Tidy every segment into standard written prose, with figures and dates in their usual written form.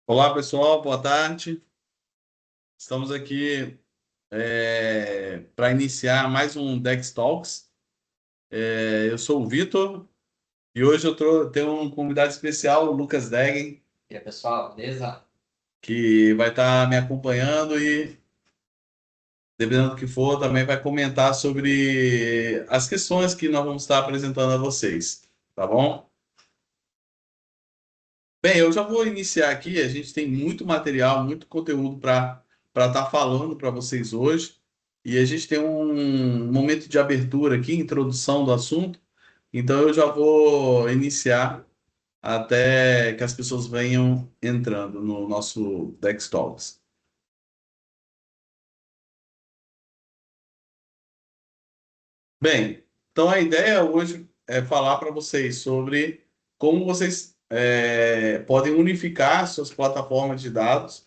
Olá, pessoal, boa tarde. Estamos aqui para iniciar mais um Dex Talks. Eu sou o Vitor e hoje tenho um convidado especial, o Lucas Deggen, E aí, pessoal, beleza? que vai estar me acompanhando e, dependendo do que for, também vai comentar sobre as questões que nós vamos estar apresentando a vocês, tá bom? Bem, eu já vou iniciar aqui. A gente tem muito material, muito conteúdo para estar falando para vocês hoje. E a gente tem um momento de abertura aqui, introdução do assunto. Então eu já vou iniciar até que as pessoas venham entrando no nosso Dex Talks. Bem, então a ideia hoje é falar para vocês sobre como vocês podem unificar suas plataformas de dados.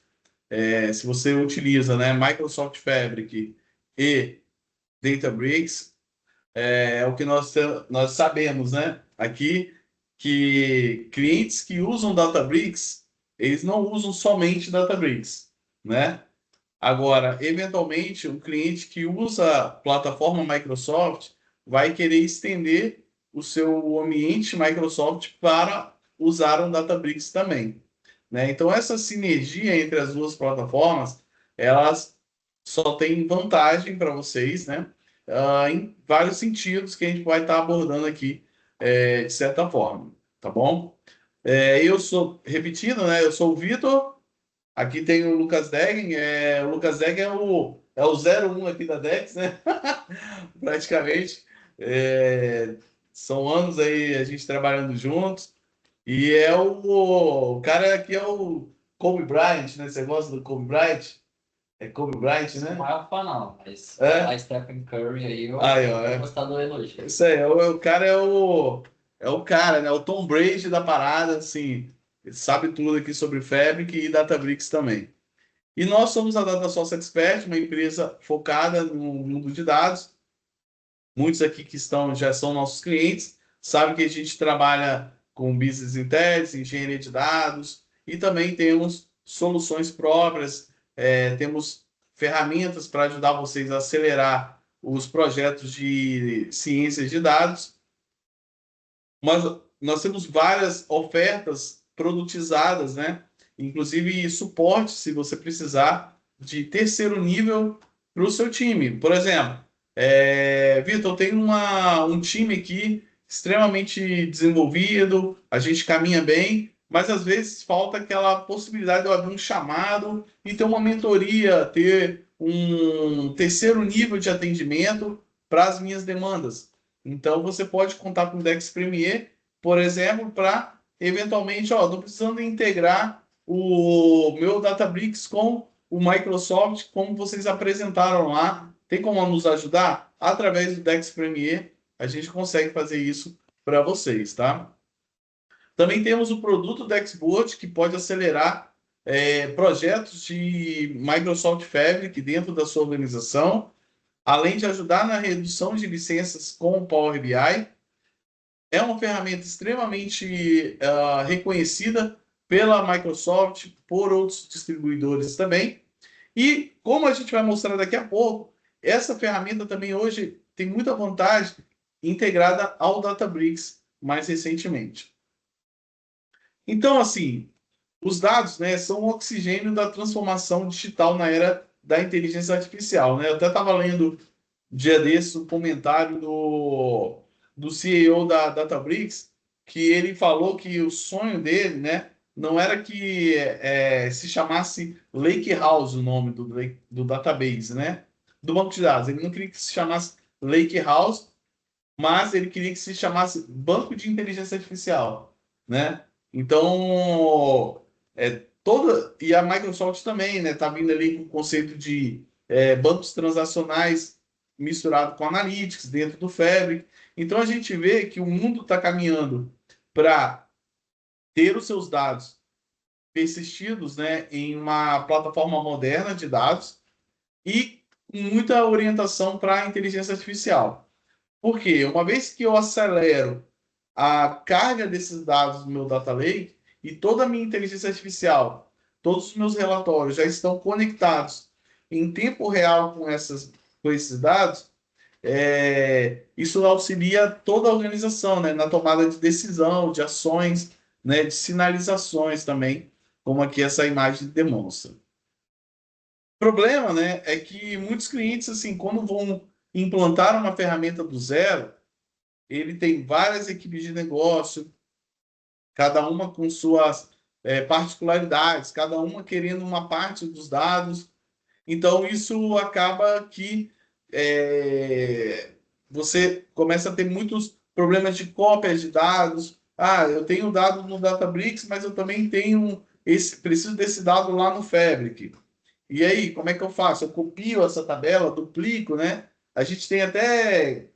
Se você utiliza, né, Microsoft Fabric e Databricks, é o que nós sabemos, né, aqui, que clientes que usam Databricks, eles não usam somente Databricks, né? Agora, eventualmente, um cliente que usa a plataforma Microsoft vai querer estender o seu ambiente Microsoft para usar um Databricks também, né? Então, essa sinergia entre as duas plataformas, elas só tem vantagem para vocês, né? Em vários sentidos que a gente vai estar abordando aqui, de certa forma, tá bom? Eu sou, repetindo, né? Eu sou o Vitor. Aqui tem o Lucas Deggen. O Lucas Deggen é o 01 aqui da Dex, né? Praticamente. É, São anos aí a gente trabalhando juntos. E o cara aqui é o Kobe Bryant, né? Você gosta do Kobe Bryant? É Kobe Bryant, Sou o né? maior fã, não, mas É? falar Stephen Curry aí, Aí, eu ó. vou gostar do elogio. Isso aí, o cara é o cara, né? O Tom Brady da parada, assim. Ele sabe tudo aqui sobre Fabric e Databricks também. E nós somos a Data Source Expert, uma empresa focada no mundo de dados. Muitos aqui que estão já são nossos clientes, sabem que a gente trabalha com business intelligence, engenharia de dados e também temos soluções próprias, temos ferramentas para ajudar vocês a acelerar os projetos de ciências de dados. Mas nós temos várias ofertas produtizadas, né? Inclusive suporte, se você precisar, de terceiro nível para o seu time. Por exemplo, Vitor, eu tenho um time aqui extremamente desenvolvido, a gente caminha bem, mas às vezes falta aquela possibilidade de eu abrir um chamado e ter uma mentoria, ter um terceiro nível de atendimento para as minhas demandas. Então você pode contar com o Dex Premier, por exemplo, para eventualmente, ó, estou precisando integrar o meu Databricks com o Microsoft, como vocês apresentaram lá. Tem como nos ajudar? Através do Dex Premier, a gente consegue fazer isso para vocês, tá? Também temos o produto Dexboard, que pode acelerar projetos de Microsoft Fabric dentro da sua organização, além de ajudar na redução de licenças com o Power BI. É uma ferramenta extremamente reconhecida pela Microsoft, por outros distribuidores também. E como a gente vai mostrar daqui a pouco, essa ferramenta também hoje tem muita vantagem integrada ao Databricks mais recentemente. Então, assim, os dados, né, são o oxigênio da transformação digital na era da inteligência artificial, né? Eu até estava lendo dia desses um comentário do CEO da Databricks, que ele falou que o sonho dele, né, não era que se chamasse Lakehouse o nome do database, né, do banco de dados. Ele não queria que se chamasse Lakehouse, mas ele queria que se chamasse Banco de Inteligência Artificial, né? Então, toda e a Microsoft também, né, tá vindo ali com o conceito de bancos transacionais misturado com analytics dentro do Fabric. Então a gente vê que o mundo está caminhando para ter os seus dados persistidos, né, em uma plataforma moderna de dados e com muita orientação para a inteligência artificial. Porque uma vez que eu acelero a carga desses dados no meu data lake e toda a minha inteligência artificial. todos os meus relatórios já estão conectados em tempo real com esses dados, isso auxilia toda a organização, né, na tomada de decisão, de ações, né, de sinalizações também, como aqui essa imagem demonstra. O problema, né, é que muitos clientes, assim, quando vão implantar uma ferramenta do zero, ele tem várias equipes de negócio, cada uma com suas particularidades, cada uma querendo uma parte dos dados. Então, isso acaba que você começa a ter muitos problemas de cópias de dados. Ah, eu tenho dado no Databricks, mas eu também preciso desse dado lá no Fabric. E aí, como é que eu faço? Eu copio essa tabela, duplico, né? A gente tem até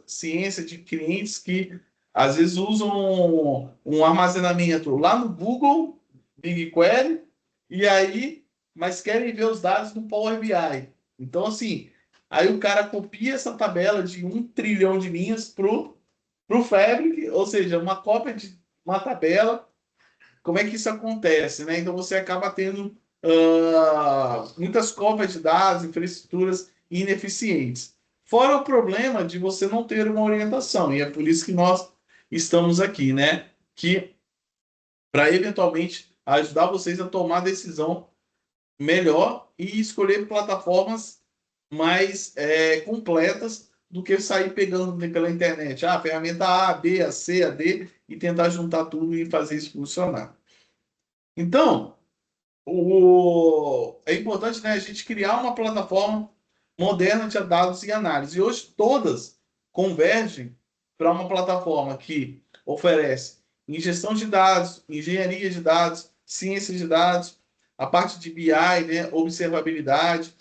ciência de clientes que às vezes usam um armazenamento lá no Google, BigQuery, e aí, mas querem ver os dados no Power BI. Então, assim, aí o cara copia essa tabela de 1 trilhão de linhas pro Fabric, ou seja, uma cópia de uma tabela. Como é que isso acontece, né? Então você acaba tendo muitas cópias de dados, infraestruturas ineficientes. Fora o problema de você não ter uma orientação, e é por isso que nós estamos aqui, né? Que para eventualmente ajudar vocês a tomar decisão melhor e escolher plataformas mais completas do que sair pegando pela internet. Ah, ferramenta A, B, a C, a D, e tentar juntar tudo e fazer isso funcionar. Então, é importante, né, a gente criar uma plataforma moderna de dados e análise. E hoje todas convergem para uma plataforma que oferece ingestão de dados, engenharia de dados, ciência de dados, a parte de BI, né, observabilidade,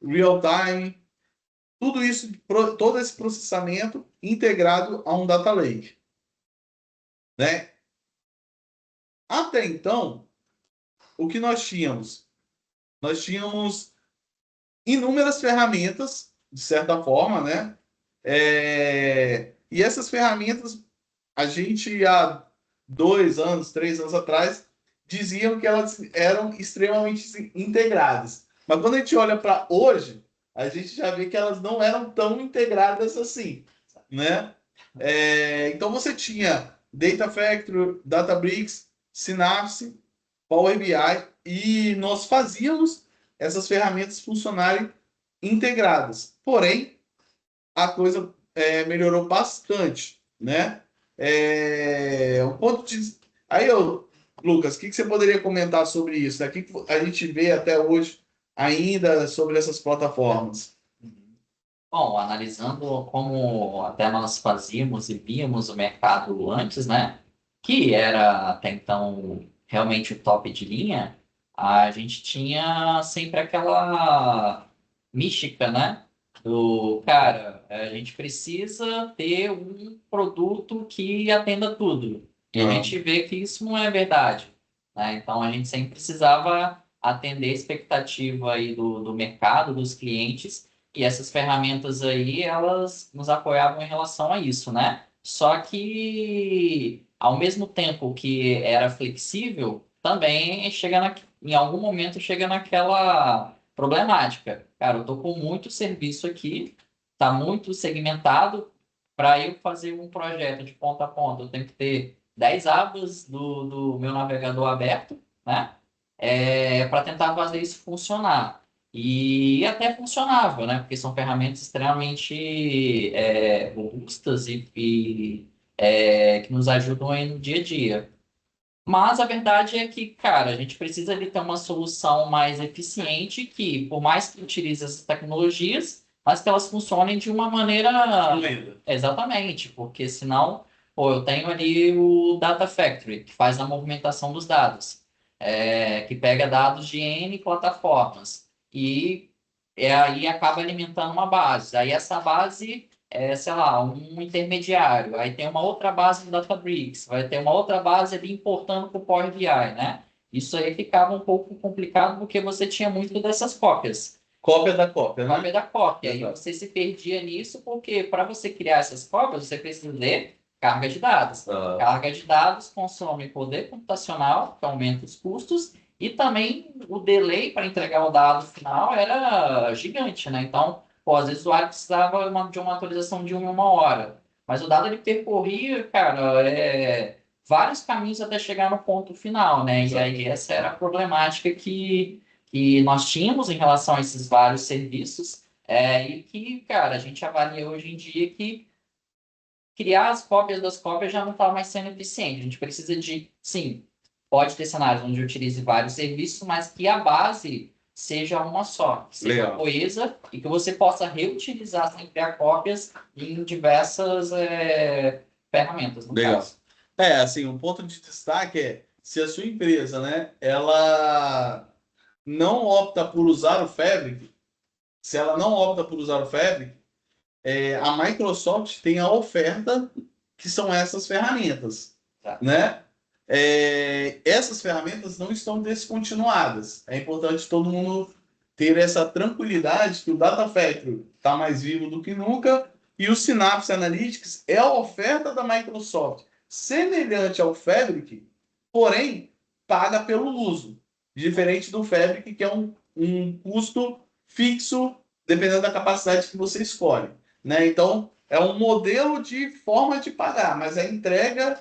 real time, tudo isso, todo esse processamento integrado a um data lake, né? Até então, o que nós tínhamos? Nós tínhamos inúmeras ferramentas, de certa forma, né? E essas ferramentas, a gente há 2 anos, 3 anos atrás, diziam que elas eram extremamente integradas. Mas quando a gente olha para hoje, a gente já vê que elas não eram tão integradas assim, né? Então você tinha Data Factory, Databricks, Synapse, Power BI, e nós fazíamos essas ferramentas funcionarem integradas. Porém, a coisa melhorou bastante, né? O ponto de... Aí, Lucas, o que você poderia comentar sobre isso? O que a gente vê até hoje ainda sobre essas plataformas? Bom, analisando como até nós fazíamos e víamos o mercado antes, né? Que era até então realmente o top de linha, a gente tinha sempre aquela mística, né? Do cara, a gente precisa ter um produto que atenda tudo. E a gente vê que isso não é verdade, né? Então a gente sempre precisava atender a expectativa aí do mercado, dos clientes, e essas ferramentas aí, elas nos apoiavam em relação a isso, né? Só que, ao mesmo tempo que era flexível, também em algum momento chega naquela problemática. Cara, eu tô com muito serviço aqui, tá muito segmentado. Para eu fazer um projeto de ponta a ponta, eu tenho que ter 10 abas do meu navegador aberto, né? Para tentar fazer isso funcionar. E até funcionava, né? Porque são ferramentas extremamente robustas e que nos ajudam aí no dia a dia. Mas a verdade é que, cara, a gente precisa de ter uma solução mais eficiente que, por mais que utilize essas tecnologias, mas que elas funcionem de uma maneira... Fluida. Exatamente, porque senão, pô, eu tenho ali o Data Factory, que faz a movimentação dos dados, que pega dados de N plataformas e aí acaba alimentando uma base. Aí essa base sei lá, um intermediário, aí tem uma outra base no Databricks, vai ter uma outra base ali importando para o Power BI, né? Isso aí ficava um pouco complicado porque você tinha muito dessas cópias. Cópia da cópia, né? Cópia da cópia. Aí Exato. você se perdia nisso porque para você criar essas cópias, você precisa de carga de dados. Carga de dados consome poder computacional, que aumenta os custos, e também o delay para entregar o dado final era gigante, né? Então, pô, às vezes o usuário precisava de uma atualização de uma hora. Mas o dado ele percorria, cara, vários caminhos até chegar no ponto final, né? E aí essa era a problemática que nós tínhamos em relação a esses vários serviços, e que, cara, a gente avalia hoje em dia que criar as cópias das cópias já não está mais sendo eficiente. A gente precisa de, sim, pode ter cenários onde utilize vários serviços, mas que a base seja uma só, que seja Legal. coesa e que você possa reutilizar sem criar cópias em diversas ferramentas, no Legal. caso. Assim, um ponto de destaque é se a sua empresa, né, ela não opta por usar o Fabric, se ela não opta por usar o Fabric, a Microsoft tem a oferta que são essas ferramentas, Tá. né? Essas ferramentas não estão descontinuadas. É importante todo mundo ter essa tranquilidade que o Data Factory está mais vivo do que nunca e o Synapse Analytics é a oferta da Microsoft, semelhante ao Fabric, porém paga pelo uso, diferente do Fabric, que é um custo fixo, dependendo da capacidade que você escolhe, né? Então, é um modelo de forma de pagar, mas a entrega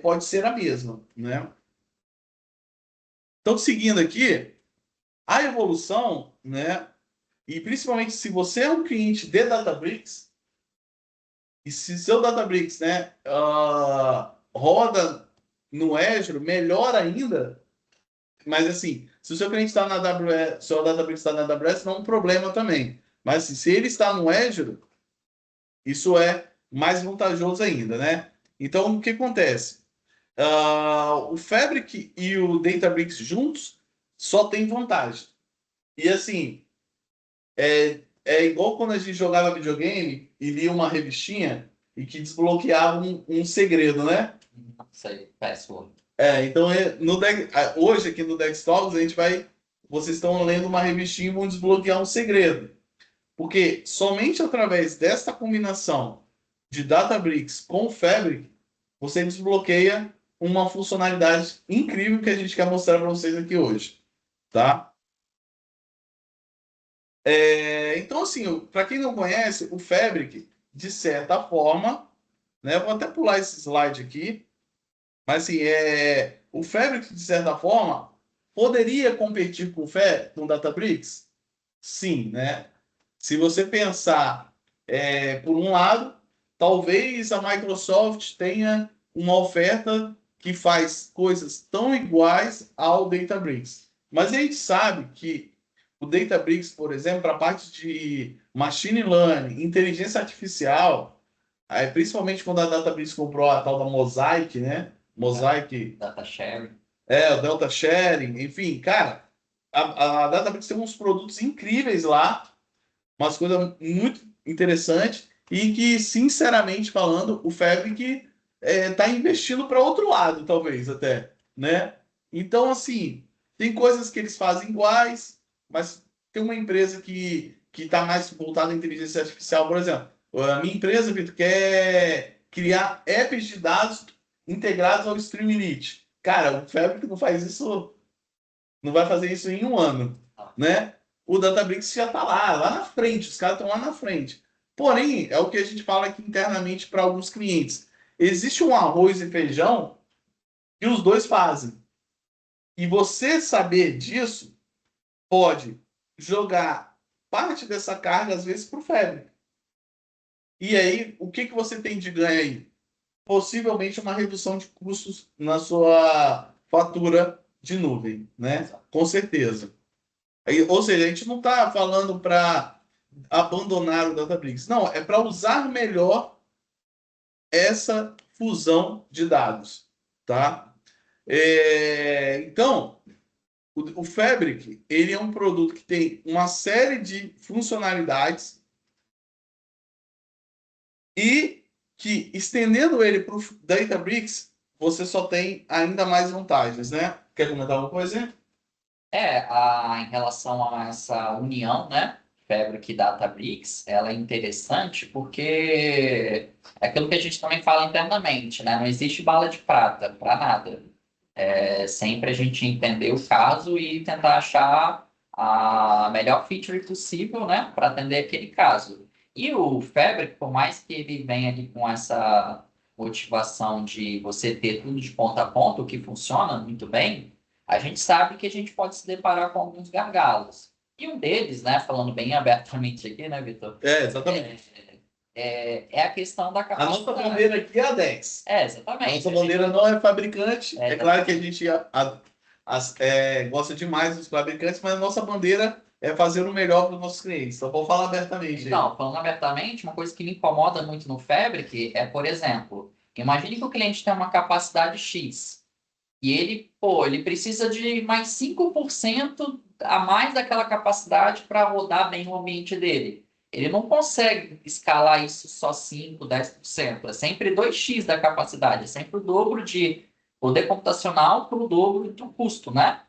pode ser a mesma, né? Então, seguindo aqui, a evolução, né? E principalmente se você é um cliente de Databricks, e se seu Databricks, né, roda no Azure, melhor ainda. Mas assim, se o seu cliente está na AWS, seu Databricks está na AWS, não é um problema também. Mas assim, se ele está no Azure, isso é mais vantajoso ainda, né? Então, o que acontece? O Fabric e o Databricks juntos só tem vantagem. E assim, é igual quando a gente jogava videogame e lia uma revistinha e que desbloqueava um segredo, né? Isso aí, password. Então hoje aqui no Dex Talks a gente vai. Vocês estão lendo uma revistinha e vão desbloquear um segredo. Porque somente através desta combinação de Databricks com Fabric, você desbloqueia uma funcionalidade incrível que a gente quer mostrar para vocês aqui hoje, tá? Então, assim, para quem não conhece, o Fabric, de certa forma, né? Eu vou até pular esse slide aqui, mas assim, o Fabric, de certa forma, poderia competir com o Databricks? Sim, né? Se você pensar por um lado, talvez a Microsoft tenha uma oferta que faz coisas tão iguais ao Databricks. Mas a gente sabe que o Databricks, por exemplo, para a parte de machine learning, inteligência artificial, principalmente quando a Databricks comprou a tal da Mosaic, né? Mosaic, Data sharing. o Delta Sharing, enfim, cara, a Databricks tem uns produtos incríveis lá, umas coisas muito interessantes e que, sinceramente falando, o Fabric está investindo para outro lado, talvez até, né? Então, assim, tem coisas que eles fazem iguais, mas tem uma empresa que está mais voltada à inteligência artificial, por exemplo. A minha empresa, Vitor, quer criar apps de dados integrados ao Streamlit. Cara, o Fabric não faz isso, não vai fazer isso em um ano, né? O Databricks já está lá na frente, os caras estão lá na frente. Porém, é o que a gente fala aqui internamente para alguns clientes. Existe um arroz e feijão que os dois fazem. E você saber disso pode jogar parte dessa carga, às vezes, para o Fabric. E aí, o que você tem de ganho aí? Possivelmente uma redução de custos na sua fatura de nuvem, né? Com certeza. Ou seja, a gente não está falando para abandonar o Databricks. Não, é para usar melhor essa fusão de dados, tá? Então, o Fabric, ele é um produto que tem uma série de funcionalidades e que, estendendo ele para o Databricks, você só tem ainda mais vantagens, né? Quer comentar alguma coisa? Em relação a essa união, né, Fabric e Databricks, ela é interessante porque é aquilo que a gente também fala internamente, né, não existe bala de prata para nada. É sempre a gente entender o caso e tentar achar a melhor feature possível, né, para atender aquele caso. E o Fabric, por mais que ele venha ali com essa motivação de você ter tudo de ponta a ponta, o que funciona muito bem, a gente sabe que a gente pode se deparar com alguns gargalos. E um deles, né, falando bem abertamente aqui, né, Vitor? Exatamente. É a questão da A nossa capacidade. bandeira aqui é a 10. É, A exatamente. nossa bandeira não é fabricante. É, É claro que a gente gosta demais dos fabricantes, mas a nossa bandeira é fazer o melhor para os nossos clientes. Então, vou falar abertamente aí. então, falando abertamente, uma coisa que me incomoda muito no Fabric é, por exemplo, imagine que o cliente tem uma capacidade X e ele, pô, ele precisa de mais 5% a mais daquela capacidade para rodar bem o ambiente dele. Ele não consegue escalar isso só 5, 10%. É sempre 2x da capacidade, é sempre o dobro de poder computacional para o dobro do custo, né?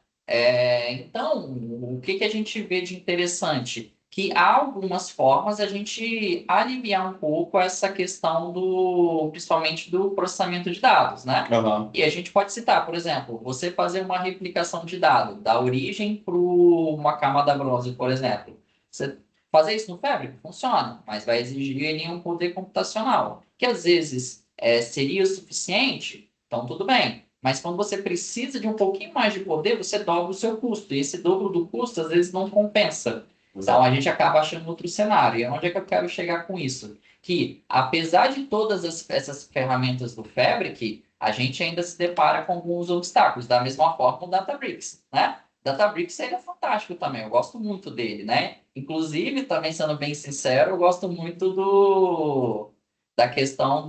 Então, o que que a gente vê de interessante? Que há algumas formas a gente aliviar um pouco essa questão do, principalmente do processamento de dados, né? Aham. E a gente pode citar, por exemplo, você fazer uma replicação de dado da origem para uma camada bronze, por exemplo. Você fazer isso no Fabric funciona, mas vai exigir ali um poder computacional, que às vezes seria o suficiente, então tudo bem. Mas quando você precisa de um pouquinho mais de poder, você dobra o seu custo. E esse dobro do custo, às vezes, não compensa. Então, a gente acaba achando outro cenário. E onde é que eu quero chegar com isso? Que, apesar de todas essas ferramentas do Fabric, a gente ainda se depara com alguns obstáculos. Da mesma forma o Databricks, né? Databricks ele é fantástico também. Eu gosto muito dele, né? Inclusive, também sendo bem sincero, eu gosto muito da questão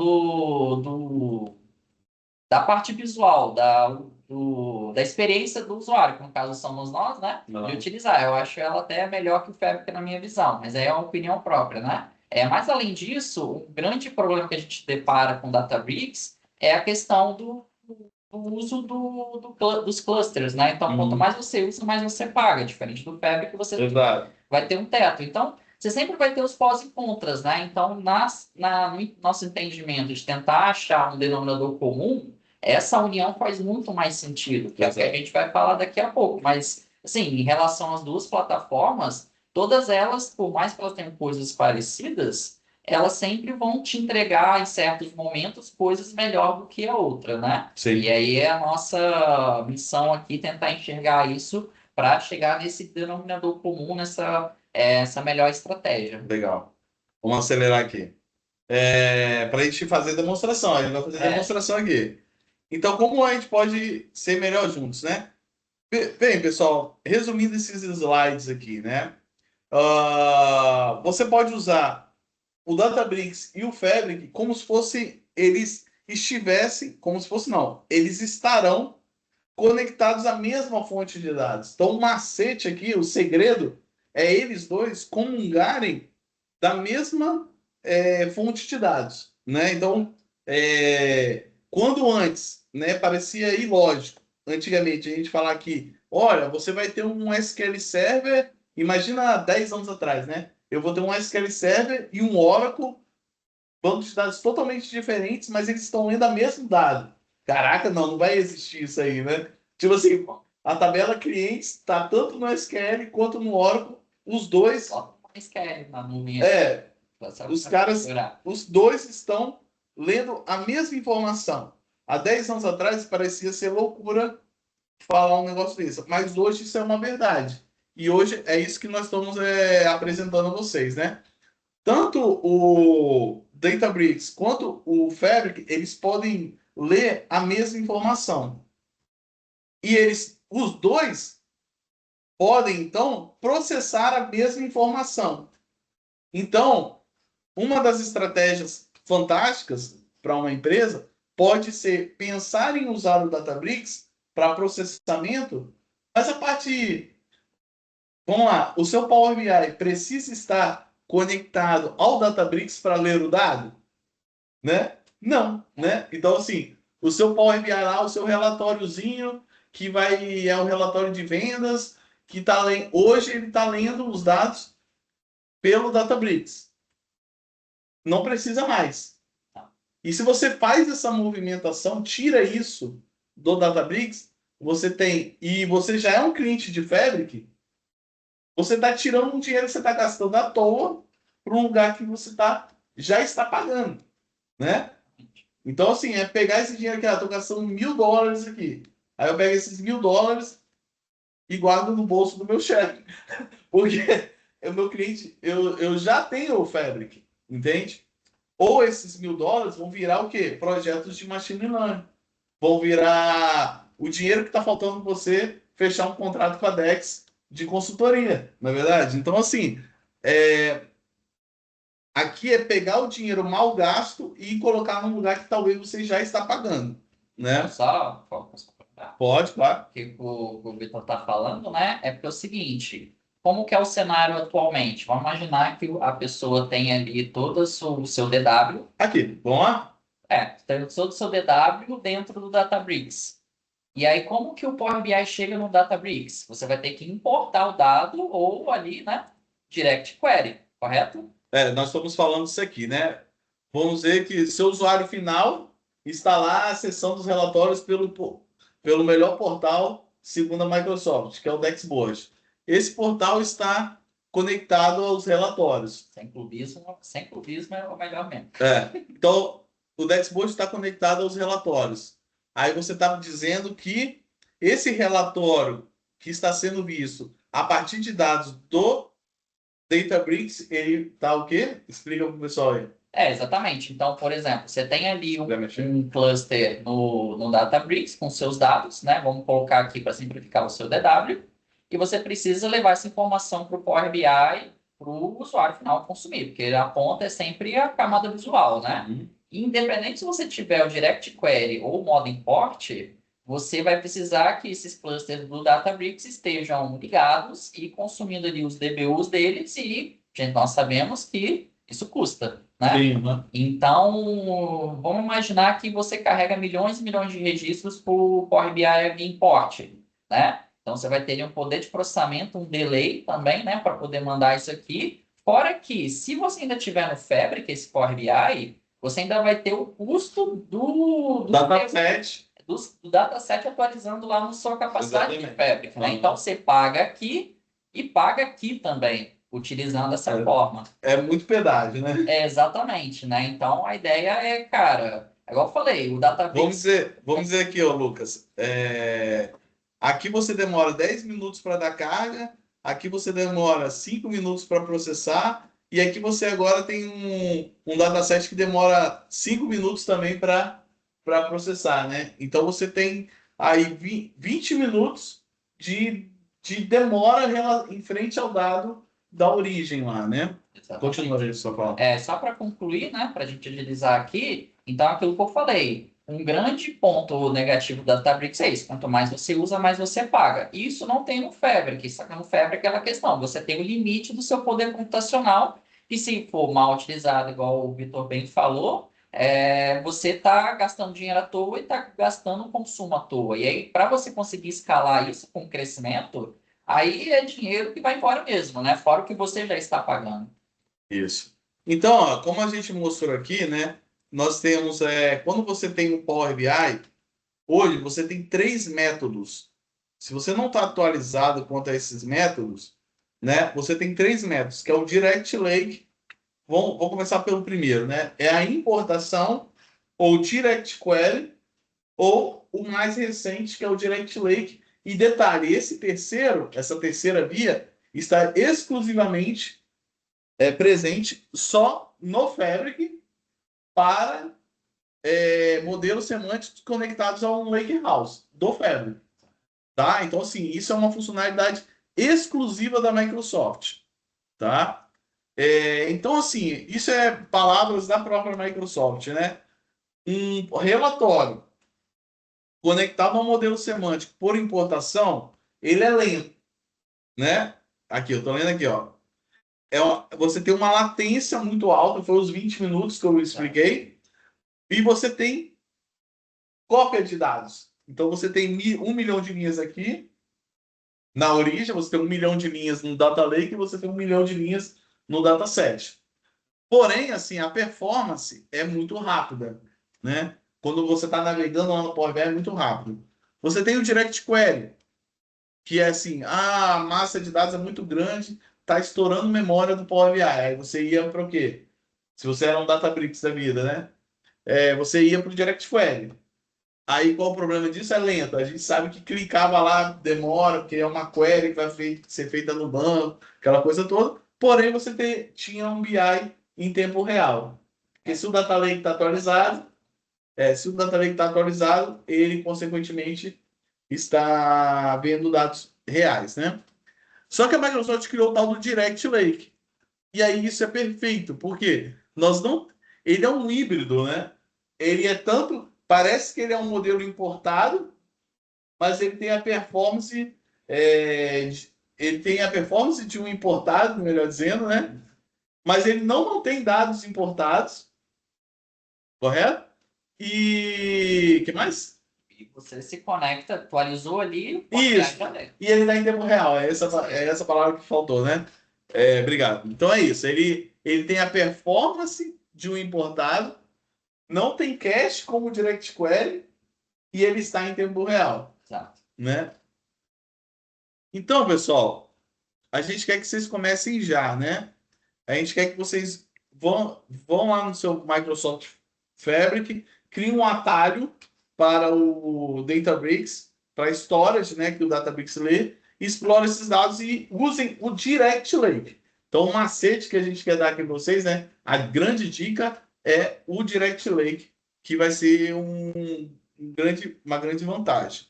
da parte visual, da experiência do usuário, que no caso somos nós, né? De Aham. utilizar. Eu acho ela até melhor que o Fabric na minha visão, mas aí é uma opinião própria, né? Mas além disso, um grande problema que a gente depara com Databricks é a questão do uso dos clusters, né? Então, quanto Uhum. mais você usa, mais você paga. Diferente do Fabric, você Exato. vai ter um teto. Então, você sempre vai ter os pós e contras, né? Então, no nosso entendimento de tentar achar um denominador comum, essa união faz muito mais sentido, que é o que a Exato. gente vai falar daqui a pouco. Mas, assim, em relação às duas plataformas, todas elas, por mais que elas tenham coisas parecidas, elas sempre vão te entregar, em certos momentos, coisas melhor do que a outra, né? E Sim. aí é a nossa missão aqui tentar enxergar isso para chegar nesse denominador comum, essa melhor estratégia. Legal. Vamos acelerar aqui. Para a gente fazer demonstração. A gente vai fazer É, demonstração aqui. Então, como a gente pode ser melhor juntos, né? Bem, pessoal, resumindo esses slides aqui, né? Você pode usar o Databricks e o Fabric como se fosse eles estivessem, como se fosse não, eles estarão conectados à mesma fonte de dados. Então, o macete aqui, o segredo, é eles dois comungarem da mesma fonte de dados, né? Então, quando antes, né, parecia ilógico, antigamente a gente falar que, olha, você vai ter um SQL Server, imagina 10 anos atrás, né? Eu vou ter um SQL Server e um Oracle, bancos de dados totalmente diferentes, mas eles estão lendo a mesmo dado. Caraca, não, não vai existir isso aí, né? Tipo assim, a tabela clientes está tanto no SQL quanto no Oracle, os dois, só mais quer na nuvem é, só os para caras, configurar. os dois estão lendo a mesma informação. Há 10 anos atrás parecia ser loucura falar um negócio desse, mas hoje isso é uma verdade. E hoje é isso que nós estamos apresentando a vocês, né? Tanto o Databricks quanto o Fabric, eles podem ler a mesma informação. E os dois podem, então, processar a mesma informação. Então, uma das estratégias fantásticas para uma empresa pode ser pensar em usar o Databricks para processamento, mas a parte, vamos lá, o seu Power BI precisa estar conectado ao Databricks para ler o dado, né? Não, né? Então assim, o seu Power BI lá, o seu relatóriozinho que vai é o relatório de vendas que tá hoje ele está lendo os dados pelo Databricks. Não precisa mais. E se você faz essa movimentação, tira isso do Databricks, você tem, e você já é um cliente de Fabric, você está tirando um dinheiro que você está gastando à toa para um lugar que você já está pagando, né? Então, assim, é pegar esse dinheiro aqui, estou gastando $1.000 aqui. Aí eu pego esses $1.000 e guardo no bolso do meu chefe. Porque o meu cliente, eu já tenho o Fabric, entende? Ou esses $1.000 vão virar o quê? Projetos de machine learning. Vão virar o dinheiro que está faltando você fechar um contrato com a Dex de consultoria, na verdade. Então, assim, é, aqui é pegar o dinheiro mal gasto e colocar num lugar que talvez você já está pagando, né? Posso completar? Pode, claro. O que o Vitor está falando, né? É porque é o seguinte, como que é o cenário atualmente? Vamos imaginar que a pessoa tem ali todo o seu DW, Aqui, vamos lá? tem todo o seu DW dentro do Databricks. E aí, como que o Power BI chega no Databricks? Você vai ter que importar o dado ou ali, né? Direct Query, correto? Nós estamos falando isso aqui, né? Vamos dizer que seu usuário final está lá acessando os relatórios pelo melhor portal, segundo a Microsoft, que é o Dashboard. Esse portal está conectado aos relatórios. Sem clubismo é o melhor mesmo. Então, o Dashboard está conectado aos relatórios. Aí você está dizendo que esse relatório que está sendo visto a partir de dados do Databricks, ele tá o quê? Explica para o pessoal aí. Exatamente. Então, por exemplo, você tem ali Vai mexer? um cluster no Databricks com seus dados, né? Vamos colocar aqui para simplificar o seu DW. E você precisa levar essa informação para o Power BI, para o usuário final consumir, porque a ponta é sempre a camada visual, né? Independente se você tiver o Direct Query ou o modo import, você vai precisar que esses clusters do Databricks estejam ligados e consumindo ali os DBUs deles e, gente, nós sabemos que isso custa, né? Sim, né? Então, vamos imaginar que você carrega milhões e milhões de registros para o Power BI Import, né? Então, você vai ter um poder de processamento, um delay também, né, para poder mandar isso aqui. Fora que, se você ainda tiver no Fabric, esse Power BI, você ainda vai ter o custo do Dataset. do dataset atualizando lá na sua capacidade Exatamente. de Fabric, né? Então, você paga aqui e paga aqui também, utilizando essa forma. É muito pedágio, né? Exatamente, né? Então, a ideia é, cara, igual eu falei, o Databricks... Vamos dizer aqui, ó, Lucas. Aqui você demora 10 minutos para dar carga, aqui você demora 5 minutos para processar, e aqui você agora tem um dataset que demora 5 minutos também para processar, né? Então você tem aí 20 minutos de demora em frente ao dado da origem lá, né? Exatamente. Continua aí, só falar. Só para concluir, né, para a gente agilizar aqui, então aquilo que eu falei, um grande ponto negativo da Databricks é isso, quanto mais você usa, mais você paga. Isso não tem no Fabric, só que no Fabric é aquela questão, você tem o limite do seu poder computacional, e se for mal utilizado, igual o Vitor bem falou, você está gastando dinheiro à toa e está gastando consumo à toa. E aí, para você conseguir escalar isso com crescimento, aí é dinheiro que vai embora mesmo, né? Fora o que você já está pagando. Isso. Então, ó, como a gente mostrou aqui, né? Nós temos, quando você tem um Power BI, hoje você tem 3 métodos. Se você não está atualizado quanto a esses métodos, né? Você tem 3 métodos, que é o Direct Lake. Vamos começar pelo primeiro, né? É a importação, ou Direct Query, ou o mais recente, que é o Direct Lake. E detalhe, essa terceira via, está exclusivamente presente só no Fabric para modelos semânticos conectados a um Lakehouse do Fabric. Tá? Então, assim, isso é uma funcionalidade exclusiva da Microsoft. Tá? Então, assim, isso é palavras da própria Microsoft, né? Um relatório conectado a um modelo semântico por importação, ele é lento, né? Aqui, eu tô lendo aqui, ó. Você tem uma latência muito alta, foi os 20 minutos que eu expliquei, e você tem cópia de dados. Então você tem 1 milhão de linhas aqui na origem, você tem 1 milhão de linhas no Data Lake e você tem 1 milhão de linhas no dataset. Porém, assim, a performance é muito rápida, né? quando você está navegando lá no Power BI é muito rápido. Você tem o Direct Query, que é assim, a massa de dados é muito grande, está estourando memória do Power BI. Aí você ia para o quê? Se você era um Databricks da vida, né? Você ia para o Direct Query. Aí qual o problema disso? É lento. A gente sabe que clicava lá, demora, porque é uma query que vai ser feita no banco, aquela coisa toda. Porém, você tinha um BI em tempo real. Porque se o Data Lake está atualizado, se o Data Lake está atualizado, ele, consequentemente, está vendo dados reais, né? Só que a Microsoft criou o tal do Direct Lake. E aí isso é perfeito, porque nós não. Ele é um híbrido, né? Ele é tanto. Parece que ele é um modelo importado, mas ele tem a performance. Ele tem a performance de um importado, melhor dizendo, né? Mas ele não mantém dados importados, correto? E que mais? E você se conecta, atualizou ali, o API Isso. já é. E ele está em tempo real. É essa palavra que faltou, né? Obrigado. Então é isso. Ele tem a performance de um importado, não tem cache como o Direct Query e ele está em tempo real, Exato. né? Então, pessoal, a gente quer que vocês comecem já, né? A gente quer que vocês vão lá no seu Microsoft Fabric, criem um atalho para o Databricks, para storage, né, que o Databricks lê, explore esses dados e usem o Direct Lake. Então, o macete que a gente quer dar aqui para vocês, né, a grande dica é o Direct Lake, que vai ser uma grande vantagem.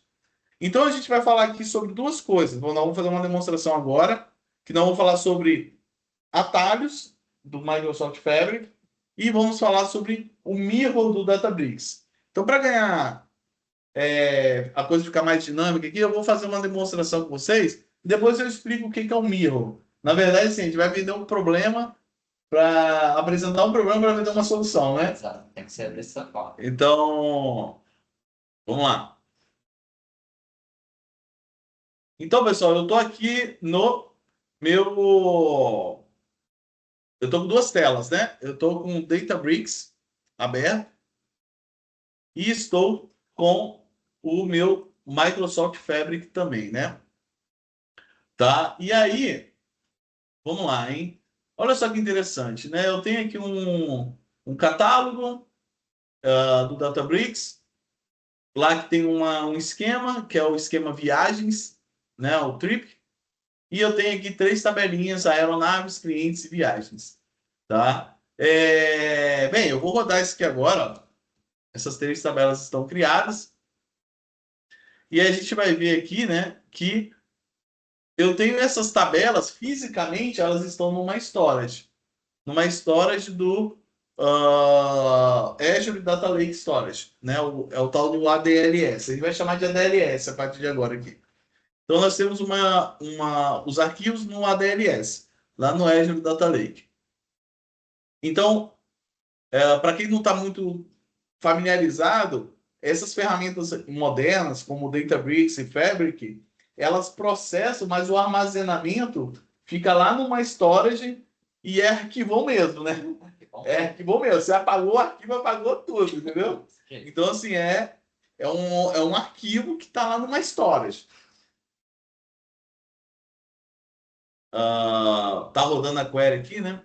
Então, a gente vai falar aqui sobre duas coisas. Vamos fazer uma demonstração agora, que nós vamos falar sobre atalhos do Microsoft Fabric e vamos falar sobre o mirror do Databricks. Então, para ganhar a coisa ficar mais dinâmica aqui, eu vou fazer uma demonstração com vocês e depois eu explico o que é o mirror. Na verdade, sim, a gente vai vender um problema para apresentar um problema para vender uma solução, né? Exato. Tem que ser dessa forma. Então, vamos lá. Então, pessoal, eu estou aqui no meu. Eu estou com duas telas, né? Eu estou com o Databricks aberto e estou com o meu Microsoft Fabric também, né? Tá? E aí, vamos lá, hein? Olha só que interessante, né? Eu tenho aqui um catálogo do Databricks, lá que tem um esquema, que é o esquema viagens, né? O trip. E eu tenho aqui três tabelinhas, aeronaves, clientes e viagens, tá? Bem, eu vou rodar isso aqui agora, ó. Essas três tabelas estão criadas. E a gente vai ver aqui, né, que eu tenho essas tabelas, fisicamente, elas estão numa storage do Azure Data Lake Storage, né? É o tal do ADLS. A gente vai chamar de ADLS a partir de agora aqui. Então nós temos os arquivos no ADLS, lá no Azure Data Lake. Então, para quem não está muito familiarizado, essas ferramentas modernas, como Databricks e Fabric, elas processam, mas o armazenamento fica lá numa storage e é arquivão mesmo, né? É arquivão mesmo. Você apagou o arquivo, apagou tudo, entendeu? Então, assim, é um arquivo que está lá numa storage. Tá rodando a query aqui, né?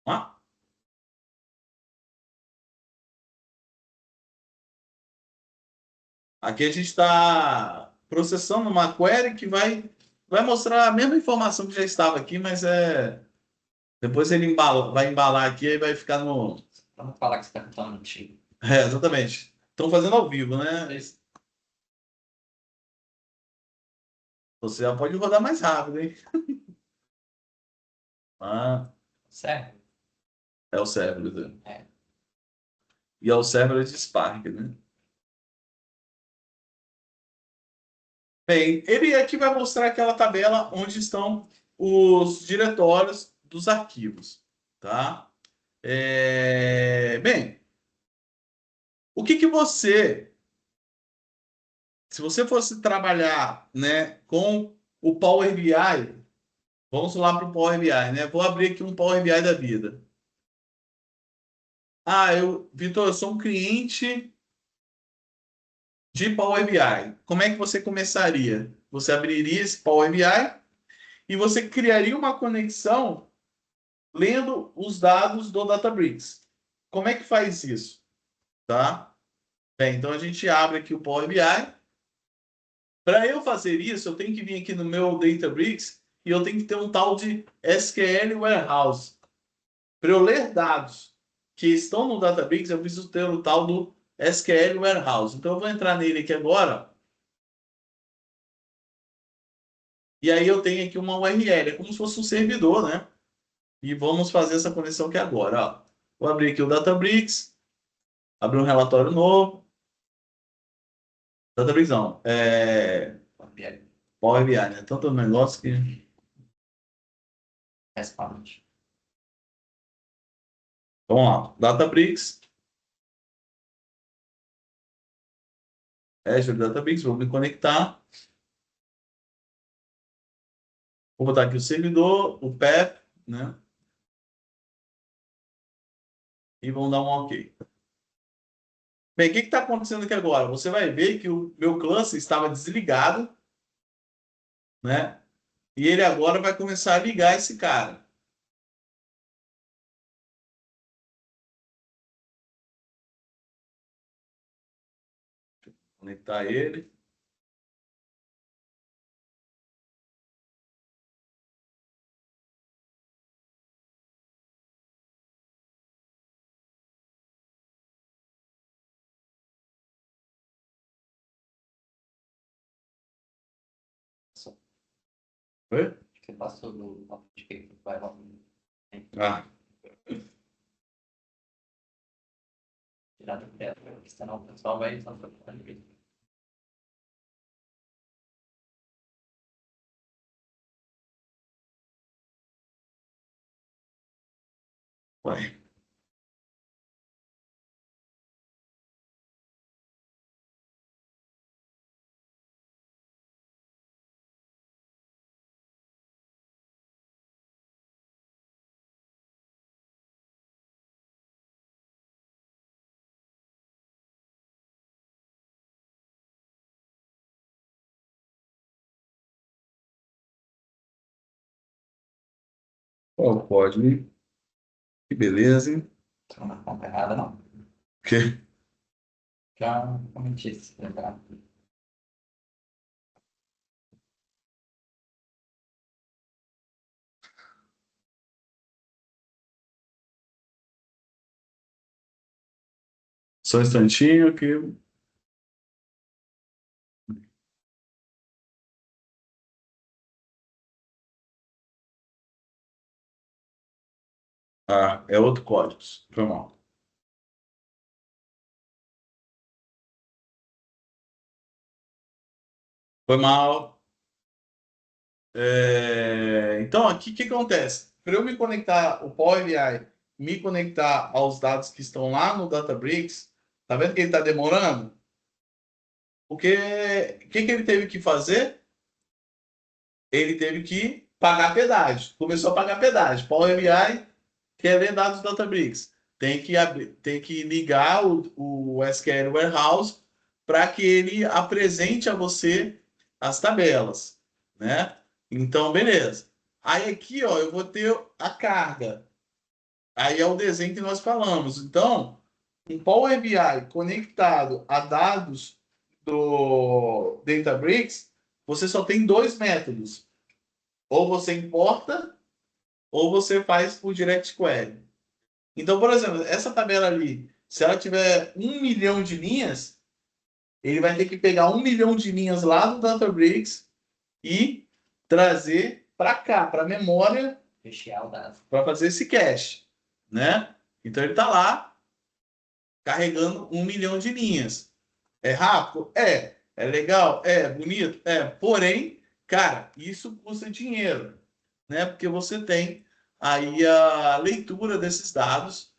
Ó. Aqui a gente está processando uma query que vai mostrar a mesma informação que já estava aqui, mas depois ele vai embalar aqui e vai ficar no. Vamos falar que você está contando antigo. Exatamente. Estão fazendo ao vivo, né? Você já pode rodar mais rápido, hein? Ah, Certo? é o server, né? É. E é o server de Spark, né? Bem, ele aqui vai mostrar aquela tabela onde estão os diretórios dos arquivos, tá? Bem, o que se você fosse trabalhar, né, com o Power BI, vamos lá para o Power BI, né? Vou abrir aqui um Power BI da vida. Vitor, eu sou um cliente de Power BI. Como é que você começaria? Você abriria esse Power BI e você criaria uma conexão lendo os dados do Databricks. Como é que faz isso? Tá? Bem, então a gente abre aqui o Power BI. Para eu fazer isso, eu tenho que vir aqui no meu Databricks e eu tenho que ter um tal de SQL Warehouse. Para eu ler dados que estão no Databricks, eu preciso ter o tal do SQL Warehouse. Então eu vou entrar nele aqui agora. E aí eu tenho aqui uma URL, é como se fosse um servidor, né? E vamos fazer essa conexão aqui agora. Ó. Vou abrir aqui o Databricks, abrir um relatório novo. Databricks não, Power BI, né? Tanto negócio que... Responde. Vamos lá, Databricks, Azure Databricks, vou me conectar. Vou botar aqui o servidor, o path, né? E vamos dar um OK. Bem, o que está acontecendo aqui agora? Você vai ver que o meu cluster estava desligado, né? E ele agora vai começar a ligar esse cara. Conectar ele. Foi? Que passou do que vai lá. Ah, Tirar do pé, senão o pessoal vai só ficando. vai. Ó, pode. Que beleza, hein? Não na conta errada, não. Que... Já cometi isso, tá? Só um instantinho que... Ah, é outro código. Foi mal. Foi mal. Então, aqui o que acontece? Para eu me conectar, o Power BI, me conectar aos dados que estão lá no Databricks, tá vendo que ele está demorando? Porque o que ele teve que fazer? Ele teve que pagar pedágio. Começou a pagar pedágio. Power BI quer ler dados do Databricks. Tem que ligar o SQL Warehouse para que ele apresente a você as tabelas, né? Então, beleza. Aí aqui, ó, eu vou ter a carga. Aí é o desenho que nós falamos. Então, um Power BI conectado a dados do Databricks, você só tem dois métodos. Ou você importa, ou você faz por direct query. Então, por exemplo, essa tabela ali, se ela tiver 1 milhão de linhas, ele vai ter que pegar 1 milhão de linhas lá do Databricks e trazer para cá, para a memória, Rechear o dado. para fazer esse cache, né? Então ele está lá carregando 1 milhão de linhas. É rápido? É. É legal? É. Bonito? É. Porém, cara, isso custa dinheiro, né? Porque você tem aí a leitura desses dados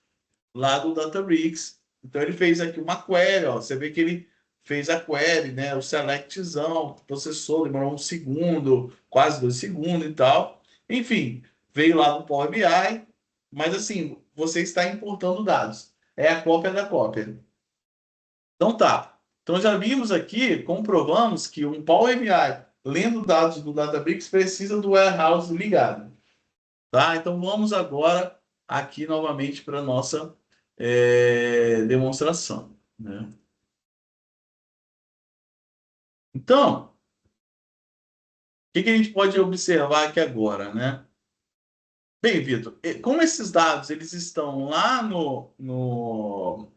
lá do Databricks. Então ele fez aqui uma query, ó. Você vê que ele fez a query, né? O selectzão, processou, demorou 1 segundo, quase 2 segundos e tal. Enfim, veio lá no Power BI, mas assim, você está importando dados. é a cópia da cópia. Então tá. Então já vimos aqui, comprovamos que um Power BI lendo dados do Databricks precisa do warehouse ligado. Tá? Então vamos agora aqui novamente para a nossa demonstração. Né? Então, o que a gente pode observar aqui agora, né? Bem, Vitor, como esses dados eles estão lá no